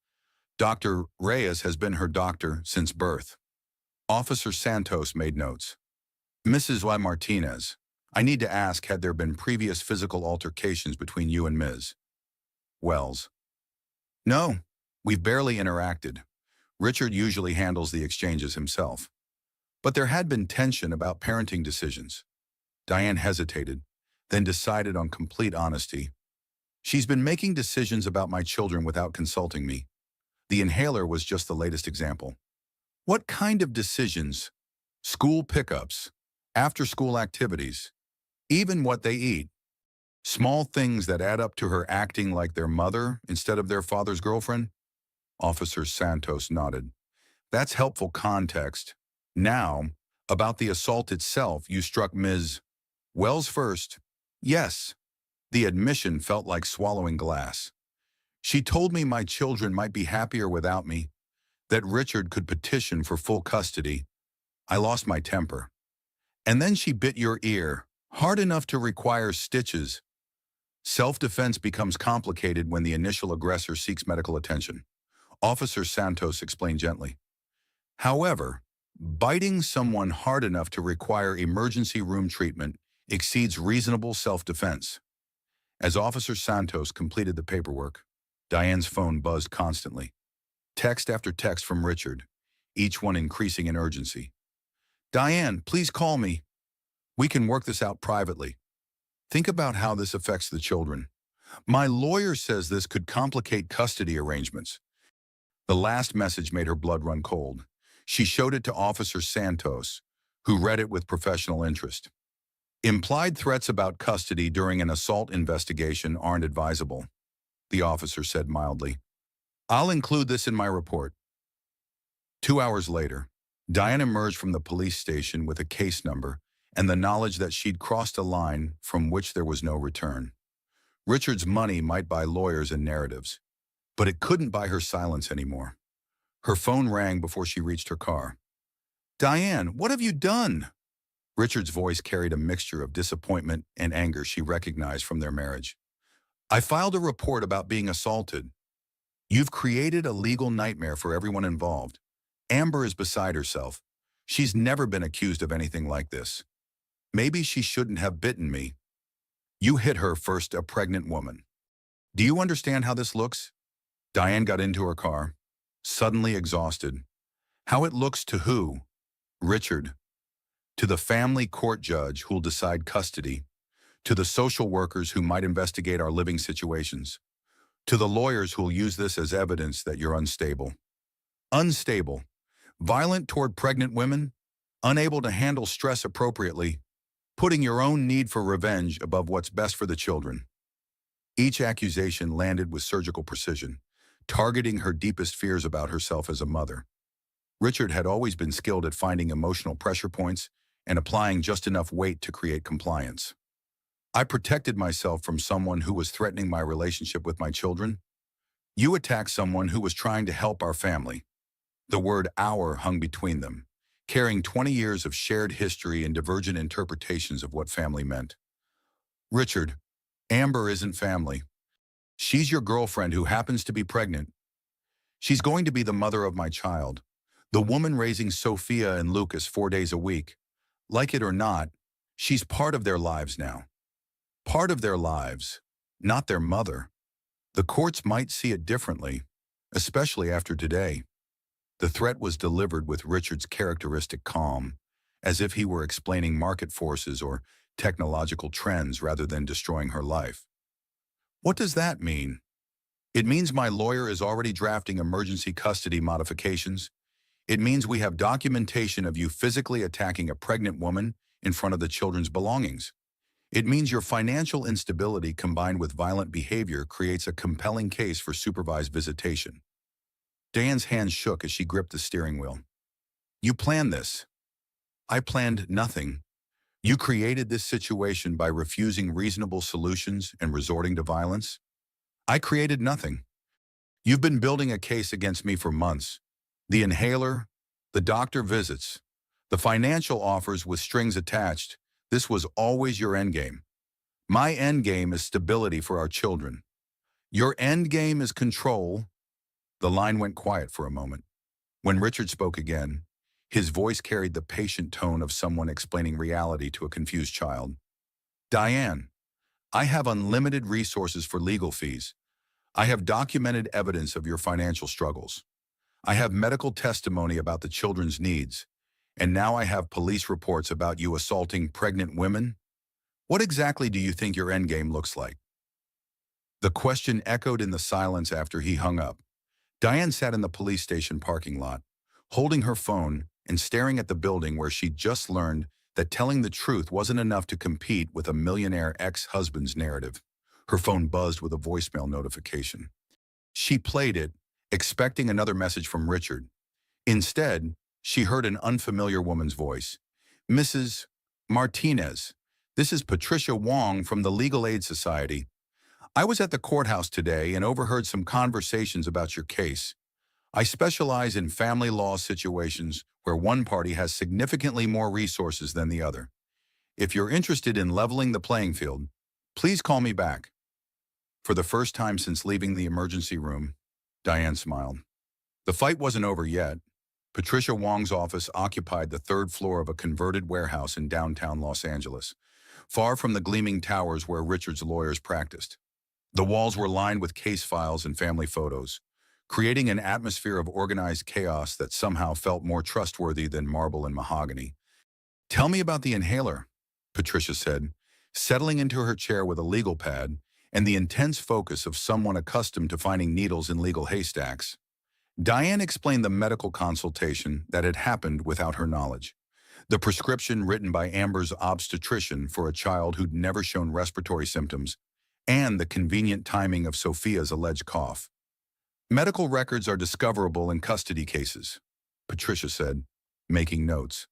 Dr. Reyes has been her doctor since birth. Officer Santos made notes. Mrs. Y. Martinez, I need to ask, had there been previous physical altercations between you and Ms. Wells? No, we've barely interacted. Richard usually handles the exchanges himself. But there had been tension about parenting decisions. Diane hesitated, then decided on complete honesty. She's been making decisions about my children without consulting me. The inhaler was just the latest example. What kind of decisions? School pickups, after-school activities, even what they eat. Small things that add up to her acting like their mother instead of their father's girlfriend? Officer Santos nodded. That's helpful context. Now, about the assault itself, you struck Ms. Wells first. Yes. The admission felt like swallowing glass. She told me my children might be happier without me, that Richard could petition for full custody. I lost my temper. And then she bit your ear, hard enough to require stitches. Self-defense becomes complicated when the initial aggressor seeks medical attention. Officer Santos explained gently. However, biting someone hard enough to require emergency room treatment exceeds reasonable self-defense. As Officer Santos completed the paperwork, Diane's phone buzzed constantly. Text after text from Richard, each one increasing in urgency. Diane, please call me. We can work this out privately. Think about how this affects the children. My lawyer says this could complicate custody arrangements. The last message made her blood run cold. She showed it to Officer Santos, who read it with professional interest. Implied threats about custody during an assault investigation aren't advisable, the officer said mildly. I'll include this in my report. 2 hours later, Diane emerged from the police station with a case number and the knowledge that she'd crossed a line from which there was no return. Richard's money might buy lawyers and narratives, but it couldn't buy her silence anymore. Her phone rang before she reached her car. Diane, what have you done? Richard's voice carried a mixture of disappointment and anger she recognized from their marriage. I filed a report about being assaulted. You've created a legal nightmare for everyone involved. Amber is beside herself. She's never been accused of anything like this. Maybe she shouldn't have bitten me. You hit her first, a pregnant woman. Do you understand how this looks? Diane got into her car, suddenly exhausted. How it looks to who? Richard. To the family court judge who'll decide custody. To the social workers who might investigate our living situations. To the lawyers who'll use this as evidence that you're unstable. Unstable. Violent toward pregnant women. Unable to handle stress appropriately. Putting your own need for revenge above what's best for the children. Each accusation landed with surgical precision, targeting her deepest fears about herself as a mother. Richard had always been skilled at finding emotional pressure points and applying just enough weight to create compliance. I protected myself from someone who was threatening my relationship with my children. You attacked someone who was trying to help our family. The word "our" hung between them, carrying 20 years of shared history and divergent interpretations of what family meant. Richard, Amber isn't family. She's your girlfriend who happens to be pregnant. She's going to be the mother of my child, the woman raising Sophia and Lucas 4 days a week. Like it or not, she's part of their lives now. Part of their lives, not their mother. The courts might see it differently, especially after today. The threat was delivered with Richard's characteristic calm, as if he were explaining market forces or technological trends rather than destroying her life. What does that mean? It means my lawyer is already drafting emergency custody modifications. It means we have documentation of you physically attacking a pregnant woman in front of the children's belongings. It means your financial instability combined with violent behavior creates a compelling case for supervised visitation. Diane's hands shook as she gripped the steering wheel. You planned this. I planned nothing. You created this situation by refusing reasonable solutions and resorting to violence. I created nothing. You've been building a case against me for months. The inhaler, the doctor visits, the financial offers with strings attached. This was always your endgame. My endgame is stability for our children. Your endgame is control. The line went quiet for a moment. When Richard spoke again, his voice carried the patient tone of someone explaining reality to a confused child. Diane, I have unlimited resources for legal fees. I have documented evidence of your financial struggles. I have medical testimony about the children's needs. And now I have police reports about you assaulting pregnant women. What exactly do you think your endgame looks like? The question echoed in the silence after he hung up. Diane sat in the police station parking lot, holding her phone and staring at the building where she'd just learned that telling the truth wasn't enough to compete with a millionaire ex-husband's narrative. Her phone buzzed with a voicemail notification. She played it, expecting another message from Richard. Instead, she heard an unfamiliar woman's voice. "Mrs. Martinez, this is Patricia Wong from the Legal Aid Society. I was at the courthouse today and overheard some conversations about your case. I specialize in family law situations where one party has significantly more resources than the other. If you're interested in leveling the playing field, please call me back." For the first time since leaving the emergency room, Diane smiled. The fight wasn't over yet. Patricia Wong's office occupied the third floor of a converted warehouse in downtown Los Angeles, far from the gleaming towers where Richard's lawyers practiced. The walls were lined with case files and family photos, creating an atmosphere of organized chaos that somehow felt more trustworthy than marble and mahogany. "Tell me about the inhaler," Patricia said, settling into her chair with a legal pad and the intense focus of someone accustomed to finding needles in legal haystacks. Diane explained the medical consultation that had happened without her knowledge. The prescription written by Amber's obstetrician for a child who'd never shown respiratory symptoms, and the convenient timing of Sophia's alleged cough. "Medical records are discoverable in custody cases," Patricia said, making notes.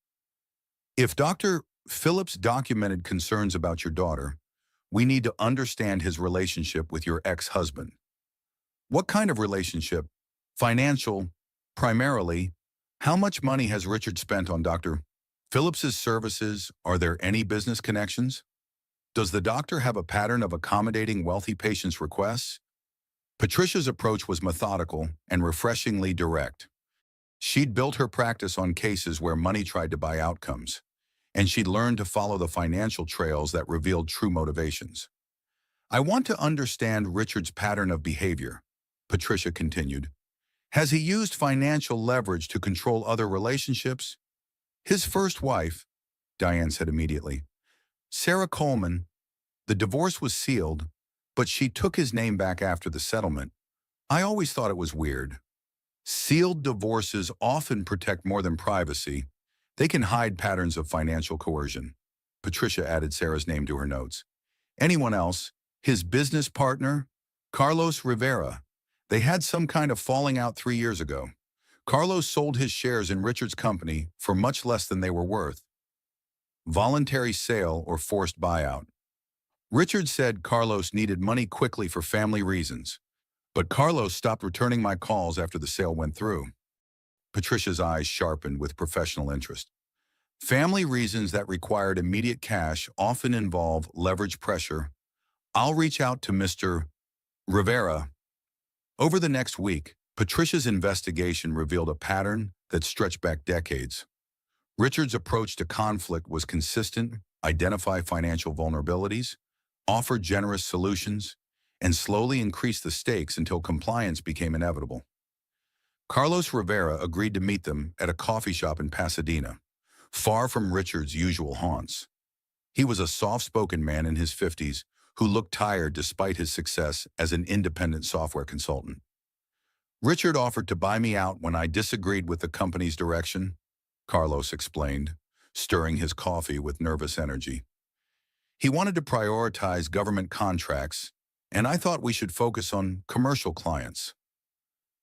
"If Dr. Phillips documented concerns about your daughter, we need to understand his relationship with your ex-husband." "What kind of relationship?" "Financial, primarily. How much money has Richard spent on Dr. Phillips's services? Are there any business connections? Does the doctor have a pattern of accommodating wealthy patients' requests?" Patricia's approach was methodical and refreshingly direct. She'd built her practice on cases where money tried to buy outcomes, and she'd learned to follow the financial trails that revealed true motivations. "I want to understand Richard's pattern of behavior," Patricia continued. "Has he used financial leverage to control other relationships?" "His first wife," Diane said immediately. "Sarah Coleman. The divorce was sealed, but she took his name back after the settlement. I always thought it was weird. Sealed divorces often protect more than privacy. They can hide patterns of financial coercion." Patricia added Sarah's name to her notes. "Anyone else? His business partner? Carlos Rivera. They had some kind of falling out 3 years ago. Carlos sold his shares in Richard's company for much less than they were worth. Voluntary sale or forced buyout. Richard said Carlos needed money quickly for family reasons, but Carlos stopped returning my calls after the sale went through." Patricia's eyes sharpened with professional interest. "Family reasons that required immediate cash often involve leverage pressure. I'll reach out to Mr. Rivera." Over the next week, Patricia's investigation revealed a pattern that stretched back decades. Richard's approach to conflict was consistent: identify financial vulnerabilities, offer generous solutions, and slowly increase the stakes until compliance became inevitable. Carlos Rivera agreed to meet them at a coffee shop in Pasadena, far from Richard's usual haunts. He was a soft-spoken man in his 50s who looked tired despite his success as an independent software consultant. "Richard offered to buy me out when I disagreed with the company's direction," Carlos explained, stirring his coffee with nervous energy. "He wanted to prioritize government contracts, and I thought we should focus on commercial clients."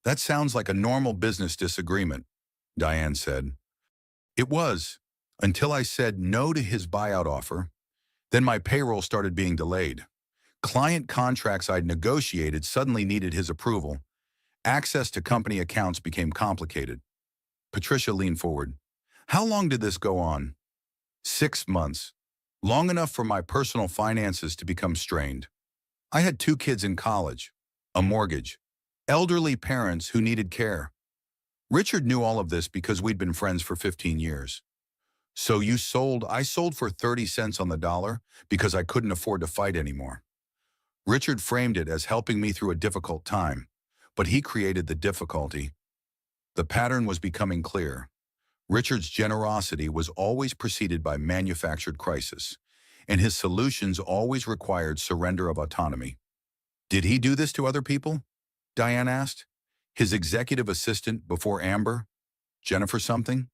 "That sounds like a normal business disagreement," Diane said. "It was, until I said no to his buyout offer. Then my payroll started being delayed. Client contracts I'd negotiated suddenly needed his approval. Access to company accounts became complicated." Patricia leaned forward. "How long did this go on?" 6 months. Long enough for my personal finances to become strained. I had 2 kids in college, a mortgage, elderly parents who needed care. Richard knew all of this because we'd been friends for 15 years. "So you sold?" "I sold for 30 cents on the dollar because I couldn't afford to fight anymore." Richard framed it as helping me through a difficult time, but he created the difficulty. The pattern was becoming clear. Richard's generosity was always preceded by manufactured crisis, and his solutions always required surrender of autonomy. "Did he do this to other people?" Diane asked. His executive assistant before Amber? Jennifer something?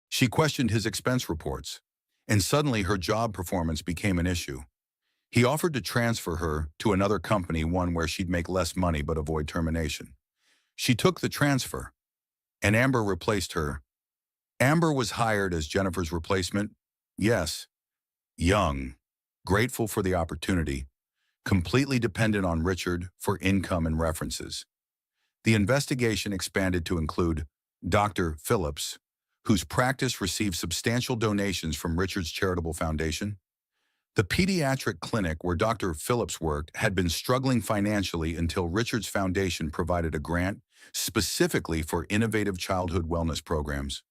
She questioned his expense reports, and suddenly her job performance became an issue. He offered to transfer her to another company, one where she'd make less money but avoid termination. She took the transfer, and Amber replaced her. Amber was hired as Jennifer's replacement. Yes, young, grateful for the opportunity, completely dependent on Richard for income and references. The investigation expanded to include Dr. Phillips, whose practice received substantial donations from Richard's charitable foundation. The pediatric clinic where Dr. Phillips worked had been struggling financially until Richard's foundation provided a grant specifically for innovative childhood wellness programs.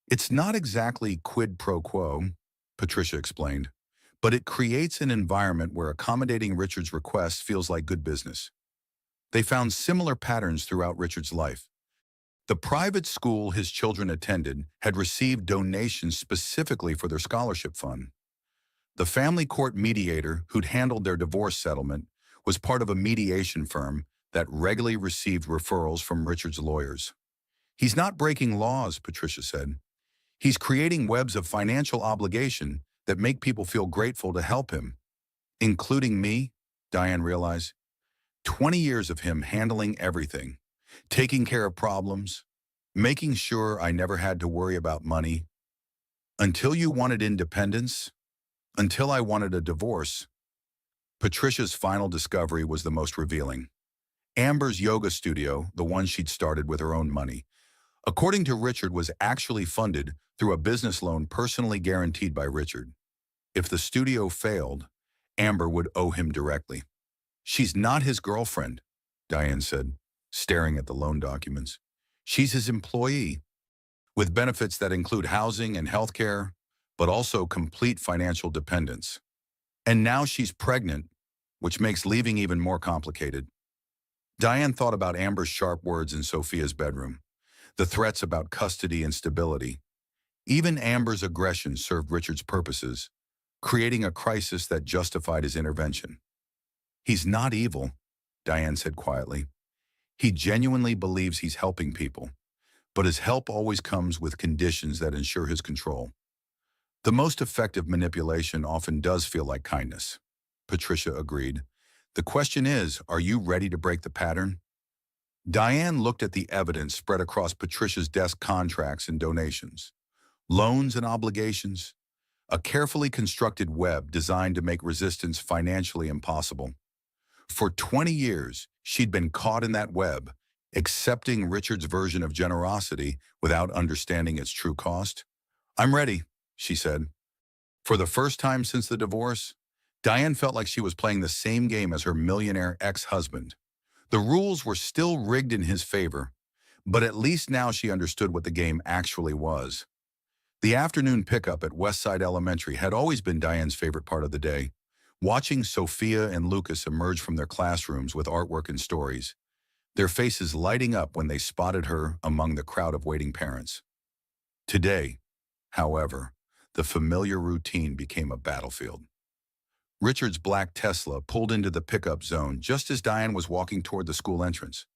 It's not exactly quid pro quo, Patricia explained, but it creates an environment where accommodating Richard's requests feels like good business. They found similar patterns throughout Richard's life. The private school his children attended had received donations specifically for their scholarship fund. The family court mediator who'd handled their divorce settlement was part of a mediation firm that regularly received referrals from Richard's lawyers. He's not breaking laws, Patricia said. He's creating webs of financial obligation that make people feel grateful to help him, including me, Diane realized. 20 years of him handling everything, taking care of problems, making sure I never had to worry about money. Until you wanted independence, until I wanted a divorce. Patricia's final discovery was the most revealing. Amber's yoga studio, the one she'd started with her own money, according to Richard, was actually funded through a business loan personally guaranteed by Richard. If the studio failed, Amber would owe him directly. She's not his girlfriend, Diane said, staring at the loan documents. She's his employee, with benefits that include housing and health care, but also complete financial dependence. And now she's pregnant, which makes leaving even more complicated. Diane thought about Amber's sharp words in Sophia's bedroom, the threats about custody and stability. Even Amber's aggression served Richard's purposes, creating a crisis that justified his intervention. He's not evil, Diane said quietly. He genuinely believes he's helping people, but his help always comes with conditions that ensure his control. The most effective manipulation often does feel like kindness, Patricia agreed. The question is, are you ready to break the pattern? Diane looked at the evidence spread across Patricia's desk: contracts and donations, loans and obligations, a carefully constructed web designed to make resistance financially impossible. For 20 years, she'd been caught in that web, accepting Richard's version of generosity without understanding its true cost. I'm ready, she said. For the first time since the divorce, Diane felt like she was playing the same game as her millionaire ex-husband. The rules were still rigged in his favor, but at least now she understood what the game actually was. The afternoon pickup at Westside Elementary had always been Diane's favorite part of the day. Watching Sophia and Lucas emerge from their classrooms with artwork and stories, their faces lighting up when they spotted her among the crowd of waiting parents. Today, however, the familiar routine became a battlefield. Richard's black Tesla pulled into the pickup zone just as Diane was walking toward the school entrance.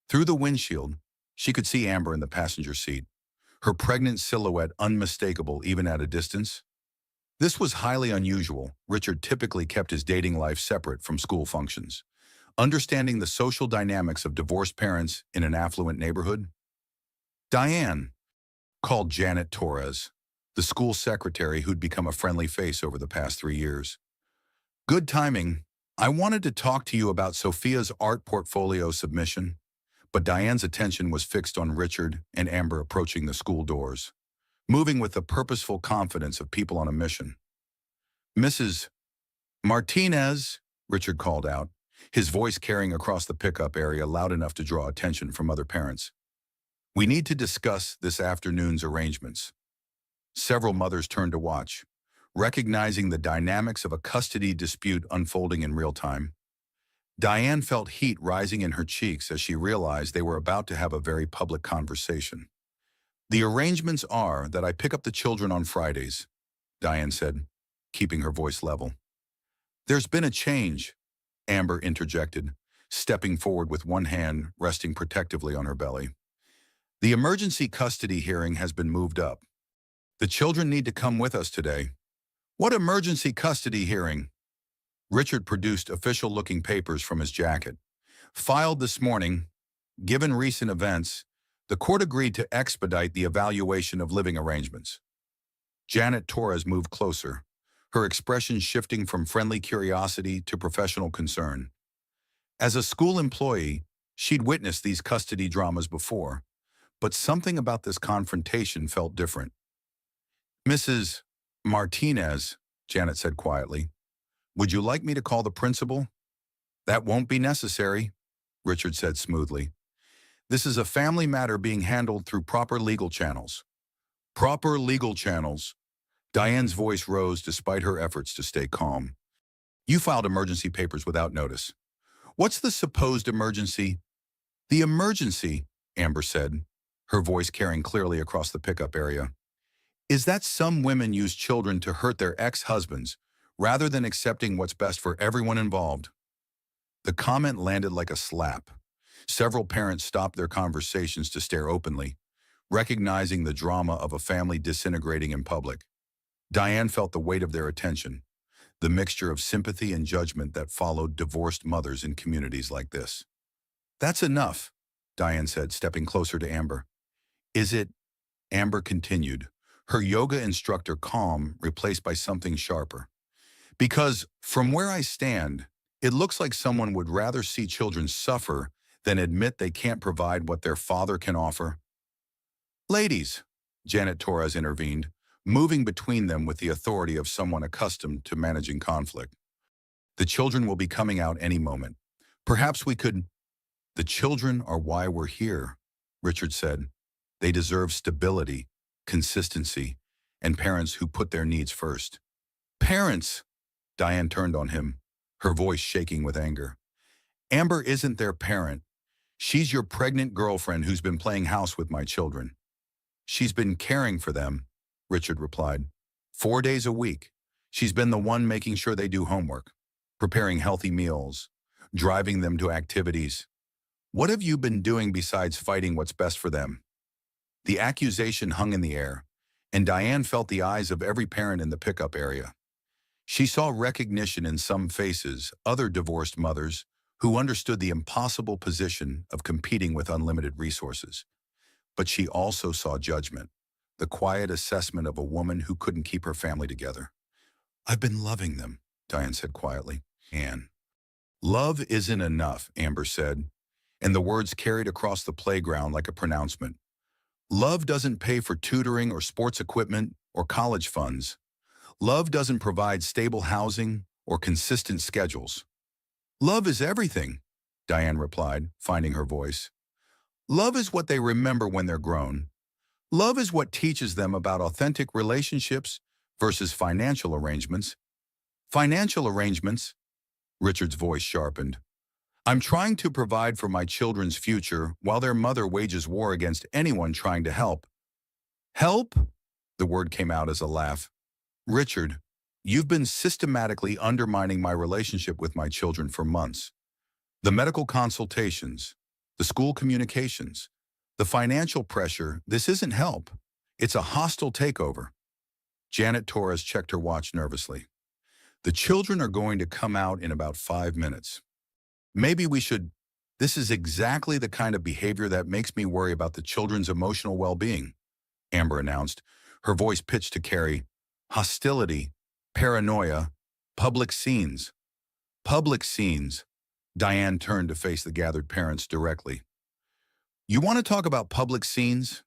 Through the windshield, she could see Amber in the passenger seat, her pregnant silhouette unmistakable even at a distance. This was highly unusual. Richard typically kept his dating life separate from school functions, understanding the social dynamics of divorced parents in an affluent neighborhood. Diane called Janet Torres, the school secretary who'd become a friendly face over the past 3 years. Good timing. I wanted to talk to you about Sophia's art portfolio submission, but Diane's attention was fixed on Richard and Amber approaching the school doors, moving with the purposeful confidence of people on a mission. Mrs. Martinez, Richard called out, his voice carrying across the pickup area loud enough to draw attention from other parents. We need to discuss this afternoon's arrangements. Several mothers turned to watch, recognizing the dynamics of a custody dispute unfolding in real time. Diane felt heat rising in her cheeks as she realized they were about to have a very public conversation. The arrangements are that I pick up the children on Fridays, Diane said, keeping her voice level. There's been a change, Amber interjected, stepping forward with one hand resting protectively on her belly. The emergency custody hearing has been moved up. The children need to come with us today. What emergency custody hearing? Richard produced official-looking papers from his jacket. Filed this morning, given recent events, the court agreed to expedite the evaluation of living arrangements. Janet Torres moved closer, her expression shifting from friendly curiosity to professional concern. As a school employee, she'd witnessed these custody dramas before, but something about this confrontation felt different. Mrs. Martinez, Janet said quietly, would you like me to call the principal? That won't be necessary, Richard said smoothly. This is a family matter being handled through proper legal channels. Proper legal channels. Diane's voice rose despite her efforts to stay calm. You filed emergency papers without notice. What's the supposed emergency? The emergency, Amber said, her voice carrying clearly across the pickup area, is that some women use children to hurt their ex-husbands rather than accepting what's best for everyone involved. The comment landed like a slap. Several parents stopped their conversations to stare openly, recognizing the drama of a family disintegrating in public. Diane felt the weight of their attention, the mixture of sympathy and judgment that followed divorced mothers in communities like this. That's enough, Diane said, stepping closer to Amber. Is it? Amber continued, her yoga instructor calm replaced by something sharper. Because, from where I stand, it looks like someone would rather see children suffer than admit they can't provide what their father can offer. Ladies, Janet Torres intervened, moving between them with the authority of someone accustomed to managing conflict. The children will be coming out any moment. Perhaps we could... The children are why we're here, Richard said. They deserve stability, consistency, and parents who put their needs first. Parents! Diane turned on him, her voice shaking with anger. Amber isn't their parent. She's your pregnant girlfriend who's been playing house with my children. She's been caring for them, Richard replied. 4 days a week. She's been the one making sure they do homework, preparing healthy meals, driving them to activities. What have you been doing besides fighting what's best for them? The accusation hung in the air, and Diane felt the eyes of every parent in the pickup area. She saw recognition in some faces, other divorced mothers, who understood the impossible position of competing with unlimited resources. But she also saw judgment, the quiet assessment of a woman who couldn't keep her family together. I've been loving them, Diane said quietly. Anne. Love isn't enough, Amber said, and the words carried across the playground like a pronouncement. Love doesn't pay for tutoring or sports equipment or college funds. Love doesn't provide stable housing or consistent schedules. Love is everything, Diane replied, finding her voice. Love is what they remember when they're grown. Love is what teaches them about authentic relationships versus financial arrangements. Financial arrangements? Richard's voice sharpened. I'm trying to provide for my children's future while their mother wages war against anyone trying to help. Help? The word came out as a laugh. Richard, you've been systematically undermining my relationship with my children for months. The medical consultations, the school communications, the financial pressure, this isn't help. It's a hostile takeover. Janet Torres checked her watch nervously. The children are going to come out in about 5 minutes. Maybe we should... This is exactly the kind of behavior that makes me worry about the children's emotional well-being, Amber announced, her voice pitched to carry hostility, paranoia, public scenes. Public scenes. Diane turned to face the gathered parents directly. You want to talk about public scenes?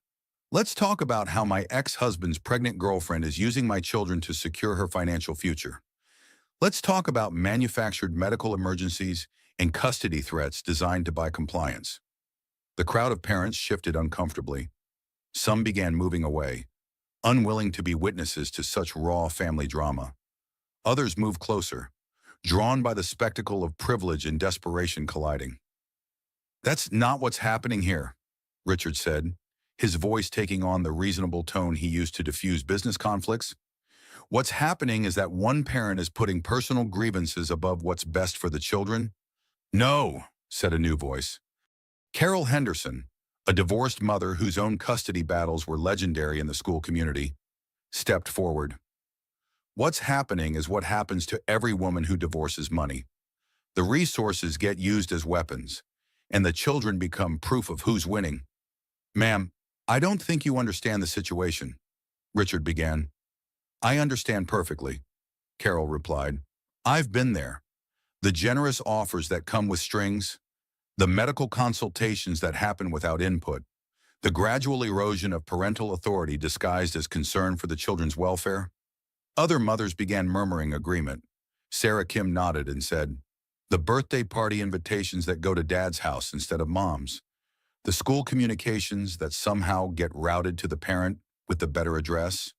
Let's talk about how my ex-husband's pregnant girlfriend is using my children to secure her financial future. Let's talk about manufactured medical emergencies and custody threats designed to buy compliance. The crowd of parents shifted uncomfortably. Some began moving away, unwilling to be witnesses to such raw family drama. Others moved closer, drawn by the spectacle of privilege and desperation colliding. That's not what's happening here, Richard said, his voice taking on the reasonable tone he used to diffuse business conflicts. What's happening is that one parent is putting personal grievances above what's best for the children. No, said a new voice. Carol Henderson, a divorced mother whose own custody battles were legendary in the school community, stepped forward. What's happening is what happens to every woman who divorces money. The resources get used as weapons, and the children become proof of who's winning. Ma'am, I don't think you understand the situation, Richard began. I understand perfectly, Carol replied. I've been there. The generous offers that come with strings, the medical consultations that happen without input, the gradual erosion of parental authority disguised as concern for the children's welfare. Other mothers began murmuring agreement. Sarah Kim nodded and said, the birthday party invitations that go to Dad's house instead of Mom's, the school communications that somehow get routed to the parent with the better address,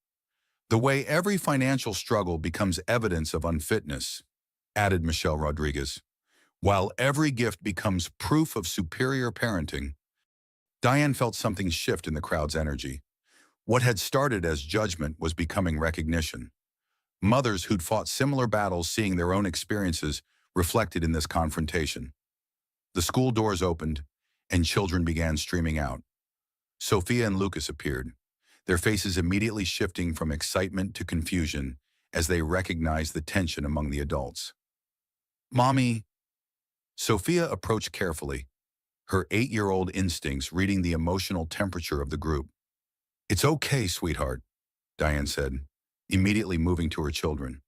the way every financial struggle becomes evidence of unfitness, added Michelle Rodriguez, while every gift becomes proof of superior parenting. Diane felt something shift in the crowd's energy. What had started as judgment was becoming recognition. Mothers who'd fought similar battles seeing their own experiences reflected in this confrontation. The school doors opened, and children began streaming out. Sophia and Lucas appeared, their faces immediately shifting from excitement to confusion as they recognized the tension among the adults. Mommy. Sophia approached carefully, her 8-year-old instincts reading the emotional temperature of the group. It's okay, sweetheart, Diane said, immediately moving to her children.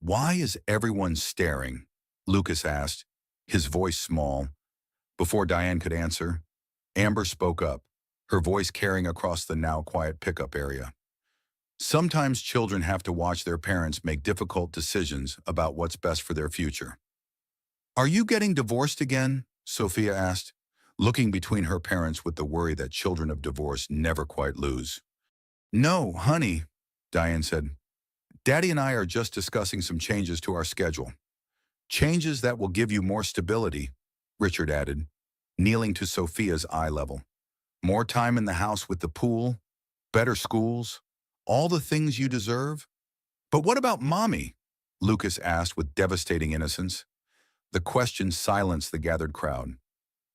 Why is everyone staring? Lucas asked, his voice small. Before Diane could answer, Amber spoke up, her voice carrying across the now quiet pickup area. Sometimes children have to watch their parents make difficult decisions about what's best for their future. Are you getting divorced again? Sophia asked, looking between her parents with the worry that children of divorce never quite lose. No, honey, Diane said. Daddy and I are just discussing some changes to our schedule. Changes that will give you more stability, Richard added, kneeling to Sophia's eye level. More time in the house with the pool, better schools, all the things you deserve. But what about Mommy? Lucas asked with devastating innocence. The question silenced the gathered crowd.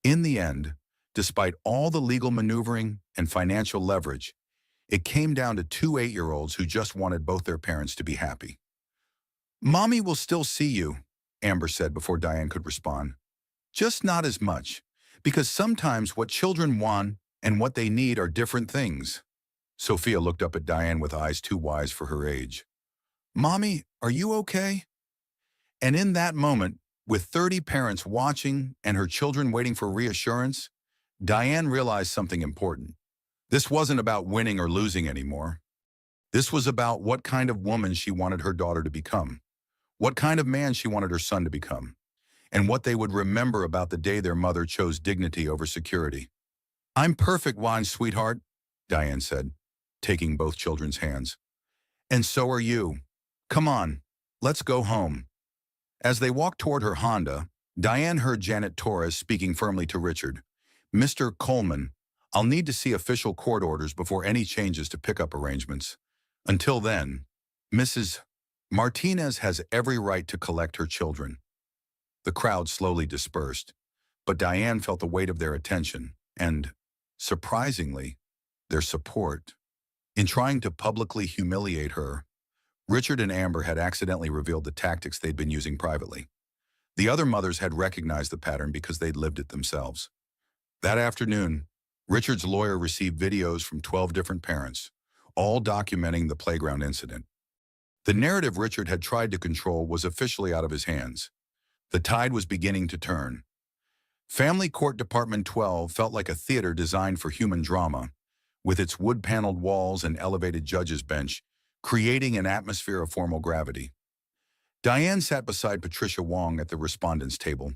In the end, despite all the legal maneuvering and financial leverage, it came down to 2 8-year-olds who just wanted both their parents to be happy. Mommy will still see you, Amber said before Diane could respond. Just not as much, because sometimes what children want and what they need are different things. Sophia looked up at Diane with eyes too wise for her age. Mommy, are you okay? And in that moment, with 30 parents watching and her children waiting for reassurance, Diane realized something important. This wasn't about winning or losing anymore. This was about what kind of woman she wanted her daughter to become, what kind of man she wanted her son to become, and what they would remember about the day their mother chose dignity over security. I'm perfect, wine, sweetheart, Diane said, taking both children's hands. And so are you. Come on, let's go home. As they walked toward her Honda, Diane heard Janet Torres speaking firmly to Richard. Mr. Coleman, I'll need to see official court orders before any changes to pickup arrangements. Until then, Mrs. Martinez has every right to collect her children. The crowd slowly dispersed, but Diane felt the weight of their attention and, surprisingly, their support. In trying to publicly humiliate her, Richard and Amber had accidentally revealed the tactics they'd been using privately. The other mothers had recognized the pattern because they'd lived it themselves. That afternoon, Richard's lawyer received videos from 12 different parents, all documenting the playground incident. The narrative Richard had tried to control was officially out of his hands. The tide was beginning to turn. Family Court Department 12 felt like a theater designed for human drama, with its wood-paneled walls and elevated judge's bench, creating an atmosphere of formal gravity. Diane sat beside Patricia Wong at the respondents' table,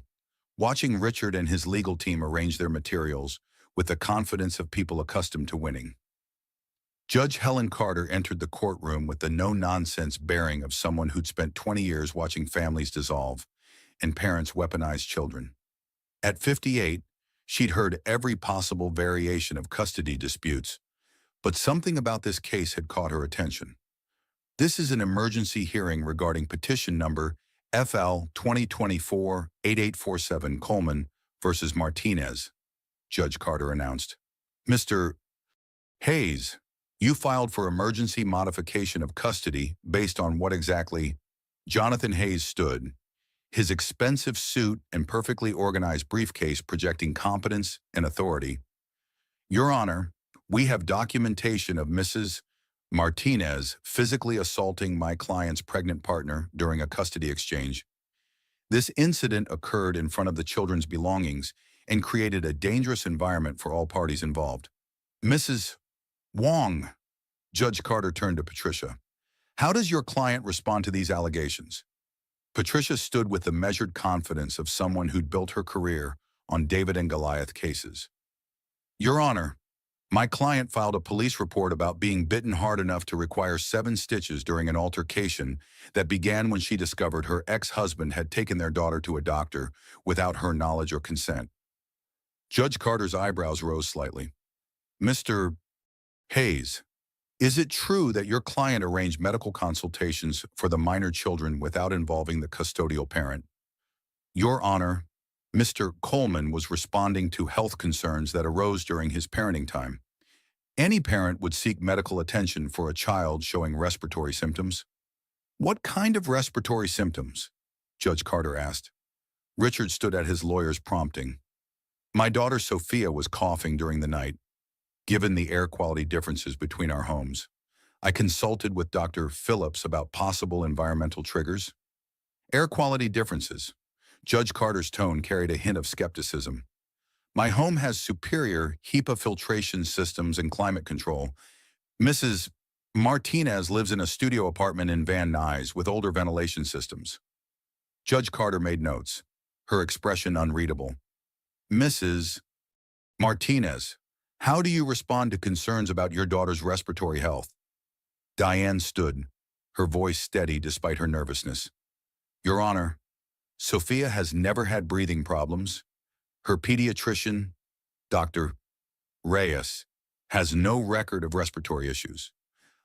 watching Richard and his legal team arrange their materials with the confidence of people accustomed to winning. Judge Helen Carter entered the courtroom with the no-nonsense bearing of someone who'd spent 20 years watching families dissolve and parents weaponize children. At 58, she'd heard every possible variation of custody disputes, but something about this case had caught her attention. This is an emergency hearing regarding petition number FL 2024-8847 Coleman versus Martinez, Judge Carter announced. Mr. Hayes, you filed for emergency modification of custody based on what exactly? Jonathan Hayes stood, his expensive suit and perfectly organized briefcase projecting competence and authority. Your Honor, we have documentation of Mrs. Martinez physically assaulting my client's pregnant partner during a custody exchange. This incident occurred in front of the children's belongings and created a dangerous environment for all parties involved. Mrs. Wong, Judge Carter turned to Patricia. How does your client respond to these allegations? Patricia stood with the measured confidence of someone who'd built her career on David and Goliath cases. Your Honor, my client filed a police report about being bitten hard enough to require 7 stitches during an altercation that began when she discovered her ex-husband had taken their daughter to a doctor without her knowledge or consent. Judge Carter's eyebrows rose slightly. Mr. Hayes, is it true that your client arranged medical consultations for the minor children without involving the custodial parent? Your Honor, Mr. Coleman was responding to health concerns that arose during his parenting time. Any parent would seek medical attention for a child showing respiratory symptoms. What kind of respiratory symptoms? Judge Carter asked. Richard stood at his lawyer's prompting. My daughter Sophia was coughing during the night. Given the air quality differences between our homes, I consulted with Dr. Phillips about possible environmental triggers. Air quality differences. Judge Carter's tone carried a hint of skepticism. My home has superior HEPA filtration systems and climate control. Mrs. Martinez lives in a studio apartment in Van Nuys with older ventilation systems. Judge Carter made notes, her expression unreadable. Mrs. Martinez, how do you respond to concerns about your daughter's respiratory health? Diane stood, her voice steady despite her nervousness. Your Honor, Sophia has never had breathing problems. Her pediatrician, Dr. Reyes, has no record of respiratory issues.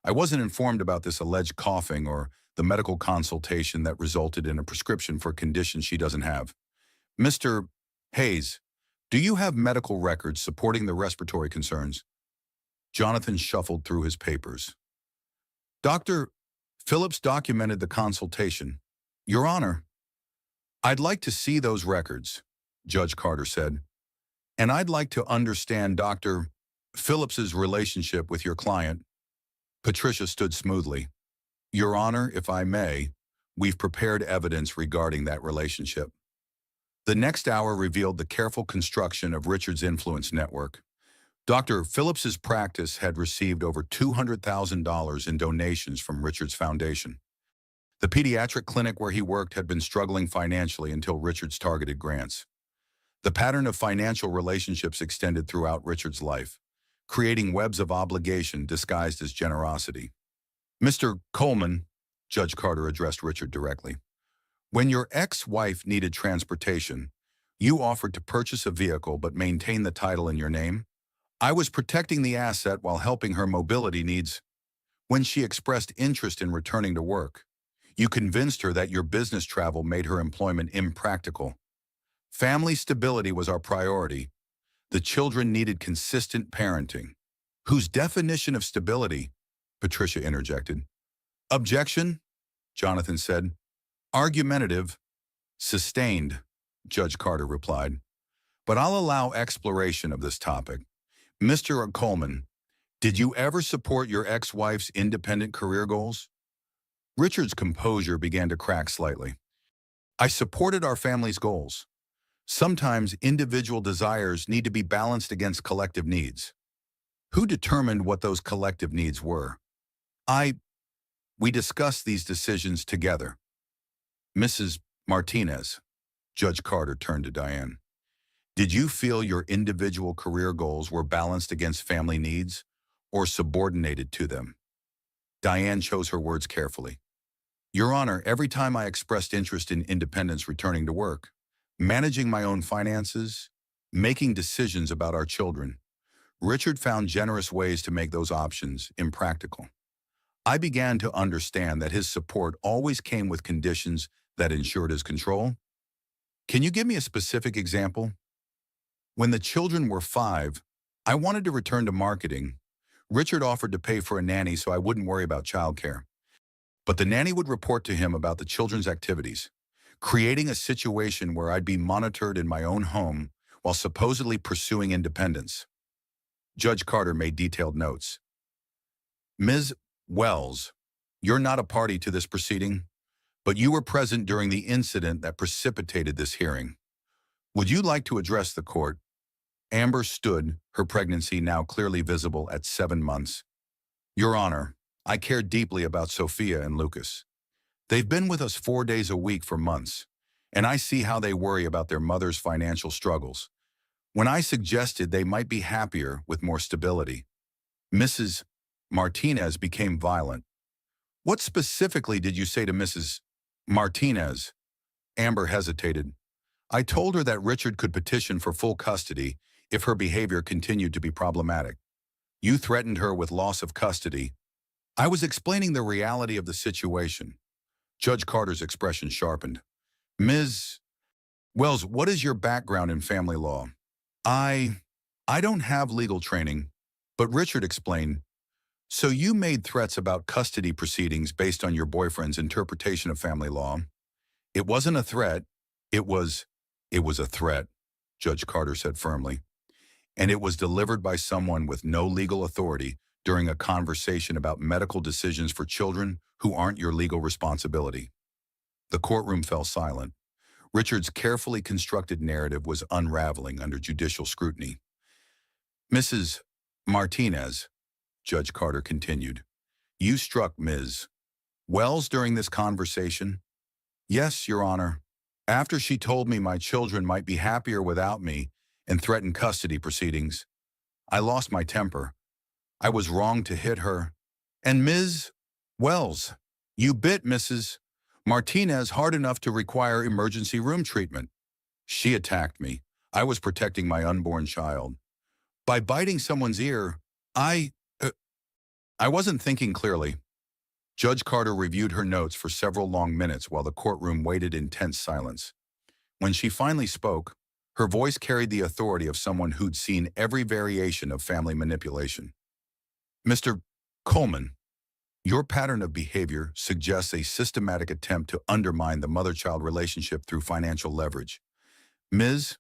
I wasn't informed about this alleged coughing or the medical consultation that resulted in a prescription for a condition she doesn't have. Mr. Hayes, do you have medical records supporting the respiratory concerns? Jonathan shuffled through his papers. Dr. Phillips documented the consultation. Your Honor, I'd like to see those records, Judge Carter said, and I'd like to understand Dr. Phillips's relationship with your client. Patricia stood smoothly. Your Honor, if I may, we've prepared evidence regarding that relationship. The next hour revealed the careful construction of Richard's influence network. Dr. Phillips's practice had received over $200,000 in donations from Richard's foundation. The pediatric clinic where he worked had been struggling financially until Richard's targeted grants. The pattern of financial relationships extended throughout Richard's life, creating webs of obligation disguised as generosity. Mr. Coleman, Judge Carter addressed Richard directly. When your ex-wife needed transportation, you offered to purchase a vehicle but maintain the title in your name. I was protecting the asset while helping her mobility needs. When she expressed interest in returning to work, you convinced her that your business travel made her employment impractical. Family stability was our priority. The children needed consistent parenting. Whose definition of stability? Patricia interjected. Objection, Jonathan said. Argumentative, sustained, Judge Carter replied. But I'll allow exploration of this topic. Mr. Coleman, did you ever support your ex-wife's independent career goals? Richard's composure began to crack slightly. I supported our family's goals. Sometimes individual desires need to be balanced against collective needs. Who determined what those collective needs were? We discussed these decisions together. Mrs. Martinez, Judge Carter turned to Diane. Did you feel your individual career goals were balanced against family needs or subordinated to them? Diane chose her words carefully. Your Honor, every time I expressed interest in independence returning to work, managing my own finances, making decisions about our children, Richard found generous ways to make those options impractical. I began to understand that his support always came with conditions that ensured his control. Can you give me a specific example? When the children were 5, I wanted to return to marketing. Richard offered to pay for a nanny so I wouldn't worry about childcare. But the nanny would report to him about the children's activities, creating a situation where I'd be monitored in my own home while supposedly pursuing independence. Judge Carter made detailed notes. Ms. Wells, you're not a party to this proceeding, but you were present during the incident that precipitated this hearing. Would you like to address the court? Amber stood, her pregnancy now clearly visible at 7 months. Your Honor, I care deeply about Sophia and Lucas. They've been with us 4 days a week for months, and I see how they worry about their mother's financial struggles. When I suggested they might be happier with more stability, Mrs. Martinez became violent. What specifically did you say to Mrs. Martinez? Amber hesitated. I told her that Richard could petition for full custody if her behavior continued to be problematic. You threatened her with loss of custody. I was explaining the reality of the situation. Judge Carter's expression sharpened. Ms. Wells, what is your background in family law? I don't have legal training, but Richard explained. So you made threats about custody proceedings based on your boyfriend's interpretation of family law. It wasn't a threat. It was a threat, Judge Carter said firmly. And it was delivered by someone with no legal authority during a conversation about medical decisions for children who aren't your legal responsibility. The courtroom fell silent. Richard's carefully constructed narrative was unraveling under judicial scrutiny. Mrs. Martinez, Judge Carter continued, you struck Ms. Wells during this conversation? Yes, Your Honor. After she told me my children might be happier without me and threatened custody proceedings, I lost my temper. I was wrong to hit her. And Ms. Wells, you bit Mrs. Martinez hard enough to require emergency room treatment. She attacked me. I was protecting my unborn child. By biting someone's ear, I wasn't thinking clearly. Judge Carter reviewed her notes for several long minutes while the courtroom waited in tense silence. When she finally spoke, her voice carried the authority of someone who'd seen every variation of family manipulation. Mr. Coleman, your pattern of behavior suggests a systematic attempt to undermine the mother-child relationship through financial leverage. Ms.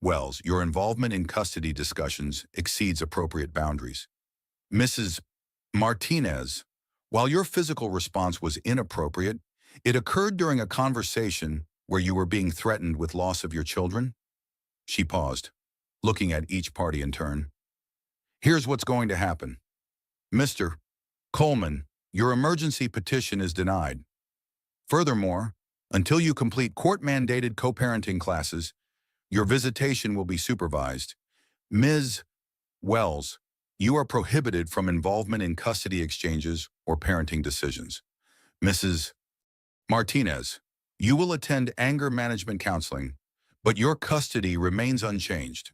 Wells, your involvement in custody discussions exceeds appropriate boundaries. Mrs. Martinez, while your physical response was inappropriate, it occurred during a conversation where you were being threatened with loss of your children? She paused, looking at each party in turn. Here's what's going to happen. Mr. Coleman, your emergency petition is denied. Furthermore, until you complete court-mandated co-parenting classes, your visitation will be supervised. Ms. Wells, you are prohibited from involvement in custody exchanges or parenting decisions. Mrs. Martinez, you will attend anger management counseling, but your custody remains unchanged.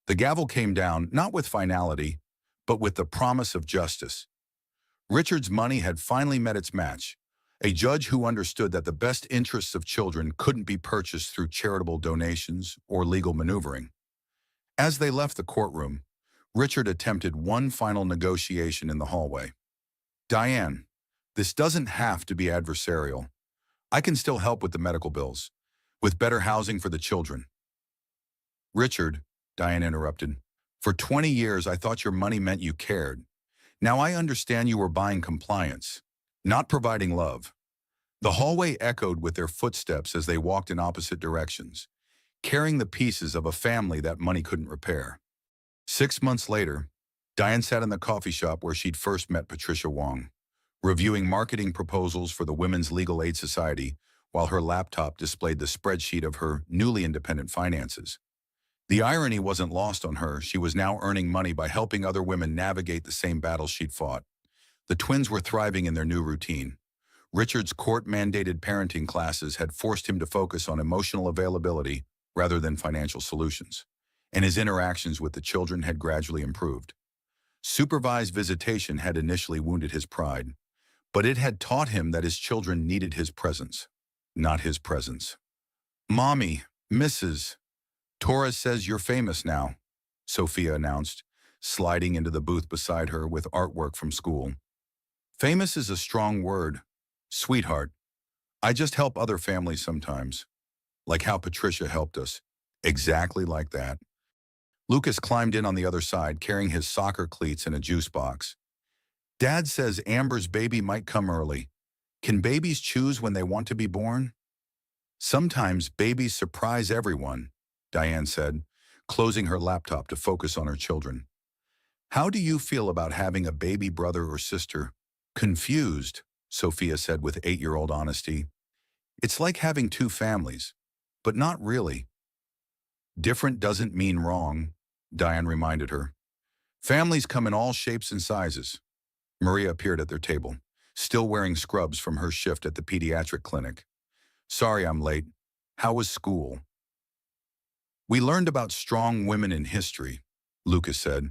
The gavel came down not with finality, but with the promise of justice. Richard's money had finally met its match, a judge who understood that the best interests of children couldn't be purchased through charitable donations or legal maneuvering. As they left the courtroom, Richard attempted one final negotiation in the hallway. Diane, this doesn't have to be adversarial. I can still help with the medical bills, with better housing for the children. Richard, Diane interrupted, for 20 years I thought your money meant you cared. Now I understand you were buying compliance, not providing love. The hallway echoed with their footsteps as they walked in opposite directions, carrying the pieces of a family that money couldn't repair. 6 months later, Diane sat in the coffee shop where she'd first met Patricia Wong, reviewing marketing proposals for the Women's Legal Aid Society while her laptop displayed the spreadsheet of her newly independent finances. The irony wasn't lost on her. She was now earning money by helping other women navigate the same battles she'd fought. The twins were thriving in their new routine. Richard's court-mandated parenting classes had forced him to focus on emotional availability rather than financial solutions, and his interactions with the children had gradually improved. Supervised visitation had initially wounded his pride, but it had taught him that his children needed his presence, not his presence. Mommy, Mrs. Torres says you're famous now, Sophia announced, sliding into the booth beside her with artwork from school. Famous is a strong word. Sweetheart, I just help other families sometimes, like how Patricia helped us. Exactly like that. Lucas climbed in on the other side, carrying his soccer cleats and a juice box. Dad says Amber's baby might come early. Can babies choose when they want to be born? Sometimes babies surprise everyone, Diane said, closing her laptop to focus on her children. How do you feel about having a baby brother or sister? Confused, Sophia said with 8-year-old honesty. It's like having two families, but not really. Different doesn't mean wrong, Diane reminded her. Families come in all shapes and sizes. Maria appeared at their table, still wearing scrubs from her shift at the pediatric clinic. Sorry I'm late. How was school? We learned about strong women in history, Lucas said.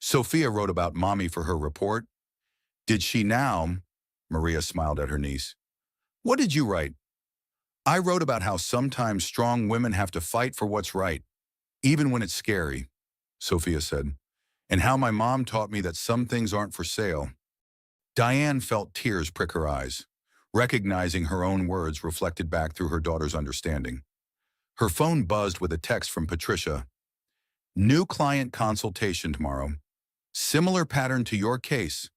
Sophia wrote about Mommy for her report. Did she now? Maria smiled at her niece. What did you write? I wrote about how sometimes strong women have to fight for what's right, even when it's scary, Sophia said, and how my mom taught me that some things aren't for sale. Diane felt tears prick her eyes, recognizing her own words reflected back through her daughter's understanding. Her phone buzzed with a text from Patricia. New client consultation tomorrow. Similar pattern to your case.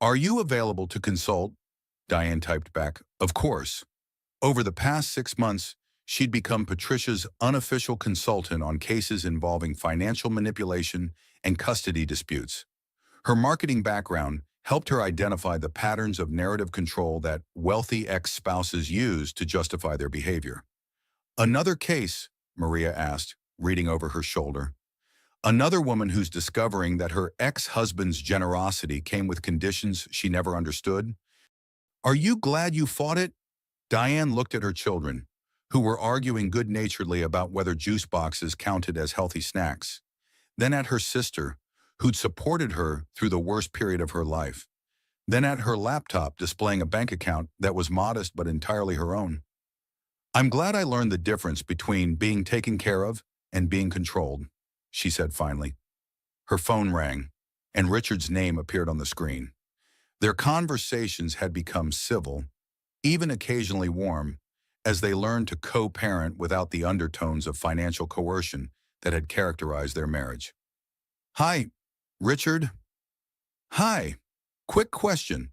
Are you available to consult? Diane typed back, of course. Over the past 6 months, she'd become Patricia's unofficial consultant on cases involving financial manipulation and custody disputes. Her marketing background helped her identify the patterns of narrative control that wealthy ex-spouses use to justify their behavior. Another case, Maria asked, reading over her shoulder. Another woman who's discovering that her ex-husband's generosity came with conditions she never understood. Are you glad you fought it? Diane looked at her children, who were arguing good-naturedly about whether juice boxes counted as healthy snacks. Then at her sister, who'd supported her through the worst period of her life. Then at her laptop displaying a bank account that was modest but entirely her own. I'm glad I learned the difference between being taken care of and being controlled, she said finally. Her phone rang, and Richard's name appeared on the screen. Their conversations had become civil, even occasionally warm, as they learned to co-parent without the undertones of financial coercion that had characterized their marriage. Hi, Richard. Hi. Quick question.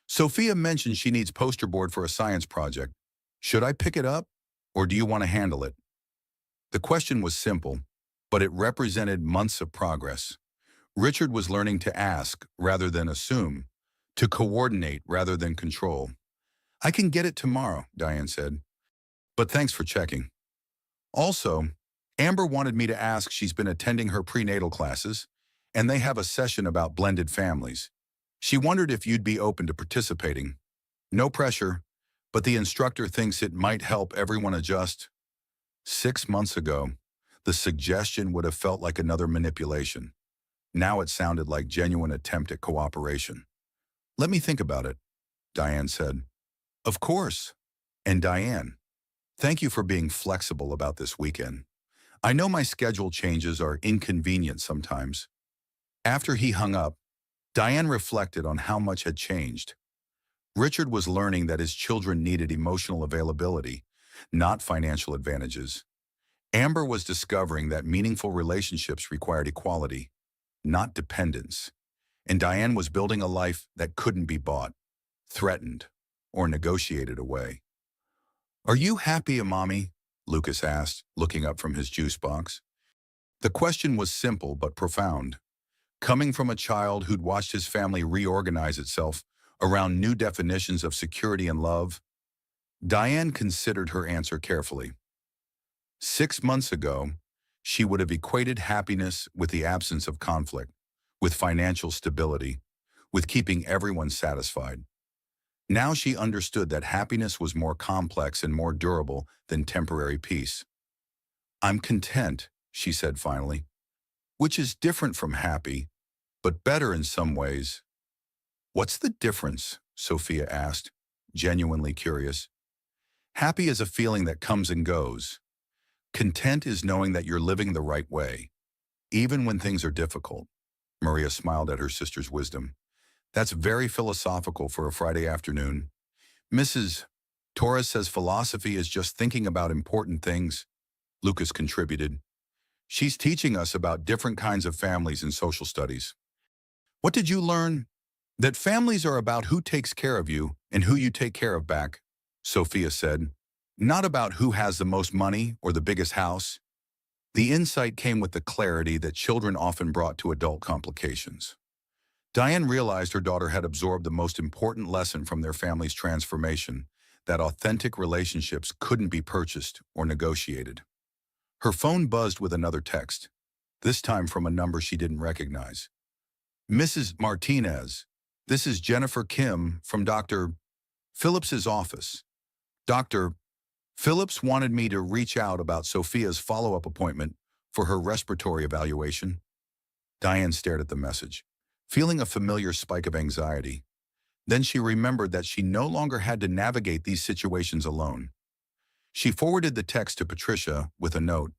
Sophia mentioned she needs poster board for a science project. Should I pick it up, or do you want to handle it? The question was simple, but it represented months of progress. Richard was learning to ask rather than assume, to coordinate rather than control. I can get it tomorrow, Diane said. But thanks for checking. Also, Amber wanted me to ask she's been attending her prenatal classes, and they have a session about blended families. She wondered if you'd be open to participating. No pressure, but the instructor thinks it might help everyone adjust. 6 months ago, the suggestion would have felt like another manipulation. Now it sounded like genuine attempt at cooperation. Let me think about it, Diane said. Of course. And Diane, thank you for being flexible about this weekend. I know my schedule changes are inconvenient sometimes. After he hung up, Diane reflected on how much had changed. Richard was learning that his children needed emotional availability, not financial advantages. Amber was discovering that meaningful relationships required equality, not dependence. And Diane was building a life that couldn't be bought, threatened, or negotiated away. Are you happy, Mommy? Lucas asked, looking up from his juice box. The question was simple but profound. Coming from a child who'd watched his family reorganize itself around new definitions of security and love, Diane considered her answer carefully. 6 months ago, she would have equated happiness with the absence of conflict, with financial stability, with keeping everyone satisfied. Now she understood that happiness was more complex and more durable than temporary peace. I'm content, she said finally, which is different from happy, but better in some ways. What's the difference? Sophia asked, genuinely curious. Happy is a feeling that comes and goes. Content is knowing that you're living the right way, even when things are difficult. Maria smiled at her sister's wisdom. That's very philosophical for a Friday afternoon. Mrs. Torres says philosophy is just thinking about important things, Lucas contributed. She's teaching us about different kinds of families in social studies. What did you learn? That families are about who takes care of you and who you take care of back, Sophia said. Not about who has the most money or the biggest house. The insight came with the clarity that children often brought to adult complications. Diane realized her daughter had absorbed the most important lesson from their family's transformation, that authentic relationships couldn't be purchased or negotiated. Her phone buzzed with another text, this time from a number she didn't recognize. Mrs. Martinez, this is Jennifer Kim from Dr. Phillips's office. Dr. Phillips wanted me to reach out about Sophia's follow-up appointment for her respiratory evaluation. Diane stared at the message, feeling a familiar spike of anxiety. Then she remembered that she no longer had to navigate these situations alone. She forwarded the text to Patricia with a note.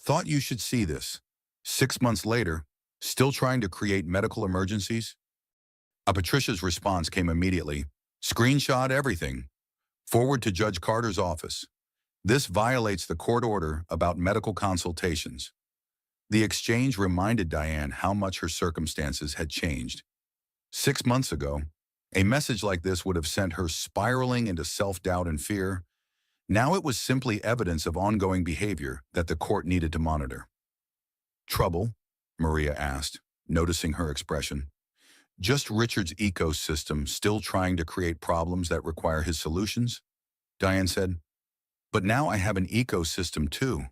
Thought you should see this. 6 months later, still trying to create medical emergencies? Patricia's response came immediately. Screenshot everything. Forward to Judge Carter's office. This violates the court order about medical consultations. The exchange reminded Diane how much her circumstances had changed. 6 months ago, a message like this would have sent her spiraling into self-doubt and fear. Now it was simply evidence of ongoing behavior that the court needed to monitor. Trouble? Maria asked, noticing her expression. Just Richard's ecosystem still trying to create problems that require his solutions? Diane said. But now I have an ecosystem too.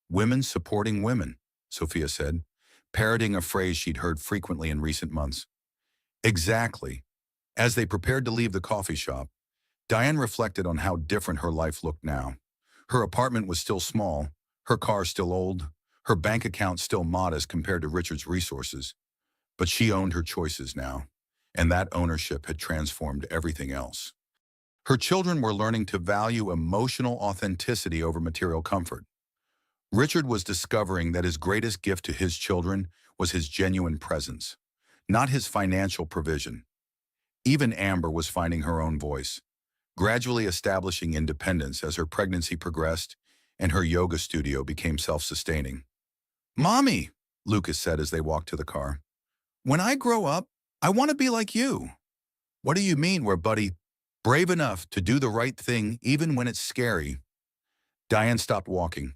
Women supporting women, Sophia said, parroting a phrase she'd heard frequently in recent months. Exactly. As they prepared to leave the coffee shop, Diane reflected on how different her life looked now. Her apartment was still small, her car still old, her bank account still modest compared to Richard's resources. But she owned her choices now, and that ownership had transformed everything else. Her children were learning to value emotional authenticity over material comfort. Richard was discovering that his greatest gift to his children was his genuine presence, not his financial provision. Even Amber was finding her own voice, gradually establishing independence as her pregnancy progressed and her yoga studio became self-sustaining. Mommy, Lucas said as they walked to the car, when I grow up, I want to be like you. What do you mean we're brave enough to do the right thing even when it's scary? Diane stopped walking,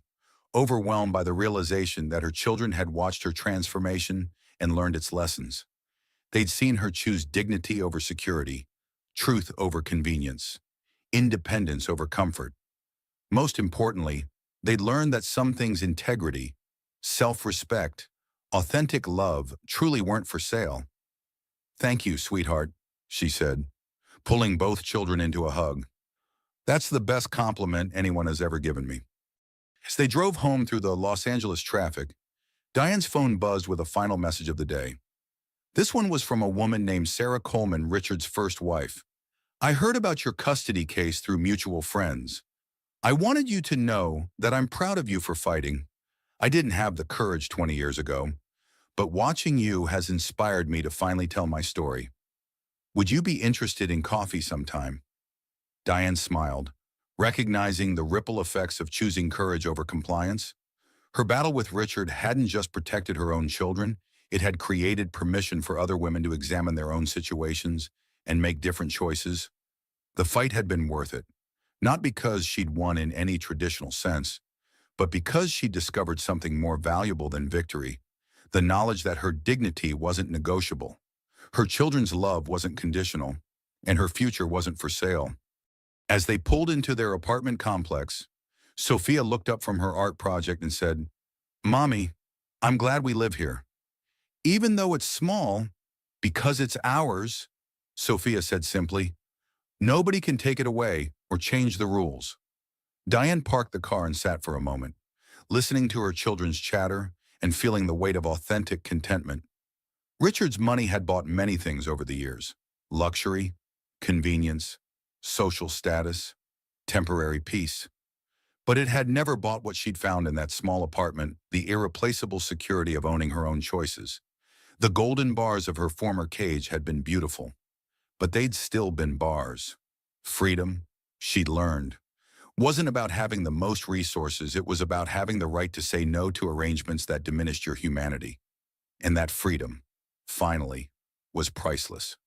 overwhelmed by the realization that her children had watched her transformation and learned its lessons. They'd seen her choose dignity over security, truth over convenience, independence over comfort. Most importantly, they'd learned that some things integrity, self-respect, authentic love truly weren't for sale. Thank you, sweetheart, she said, pulling both children into a hug. That's the best compliment anyone has ever given me. As they drove home through the Los Angeles traffic, Diane's phone buzzed with a final message of the day. This one was from a woman named Sarah Coleman, Richard's first wife. I heard about your custody case through mutual friends. I wanted you to know that I'm proud of you for fighting. I didn't have the courage 20 years ago, but watching you has inspired me to finally tell my story. Would you be interested in coffee sometime? Diane smiled, recognizing the ripple effects of choosing courage over compliance. Her battle with Richard hadn't just protected her own children, it had created permission for other women to examine their own situations and make different choices. The fight had been worth it, not because she'd won in any traditional sense, but because she'd discovered something more valuable than victory, the knowledge that her dignity wasn't negotiable, her children's love wasn't conditional, and her future wasn't for sale. As they pulled into their apartment complex, Sophia looked up from her art project and said, Mommy, I'm glad we live here. Even though it's small, because it's ours, Sophia said simply, nobody can take it away or change the rules. Diane parked the car and sat for a moment, listening to her children's chatter and feeling the weight of authentic contentment. Richard's money had bought many things over the years: luxury, convenience, social status, temporary peace. But it had never bought what she'd found in that small apartment, the irreplaceable security of owning her own choices. The golden bars of her former cage had been beautiful, but they'd still been bars. Freedom, she'd learned, wasn't about having the most resources, it was about having the right to say no to arrangements that diminished your humanity. And that freedom, finally, was priceless.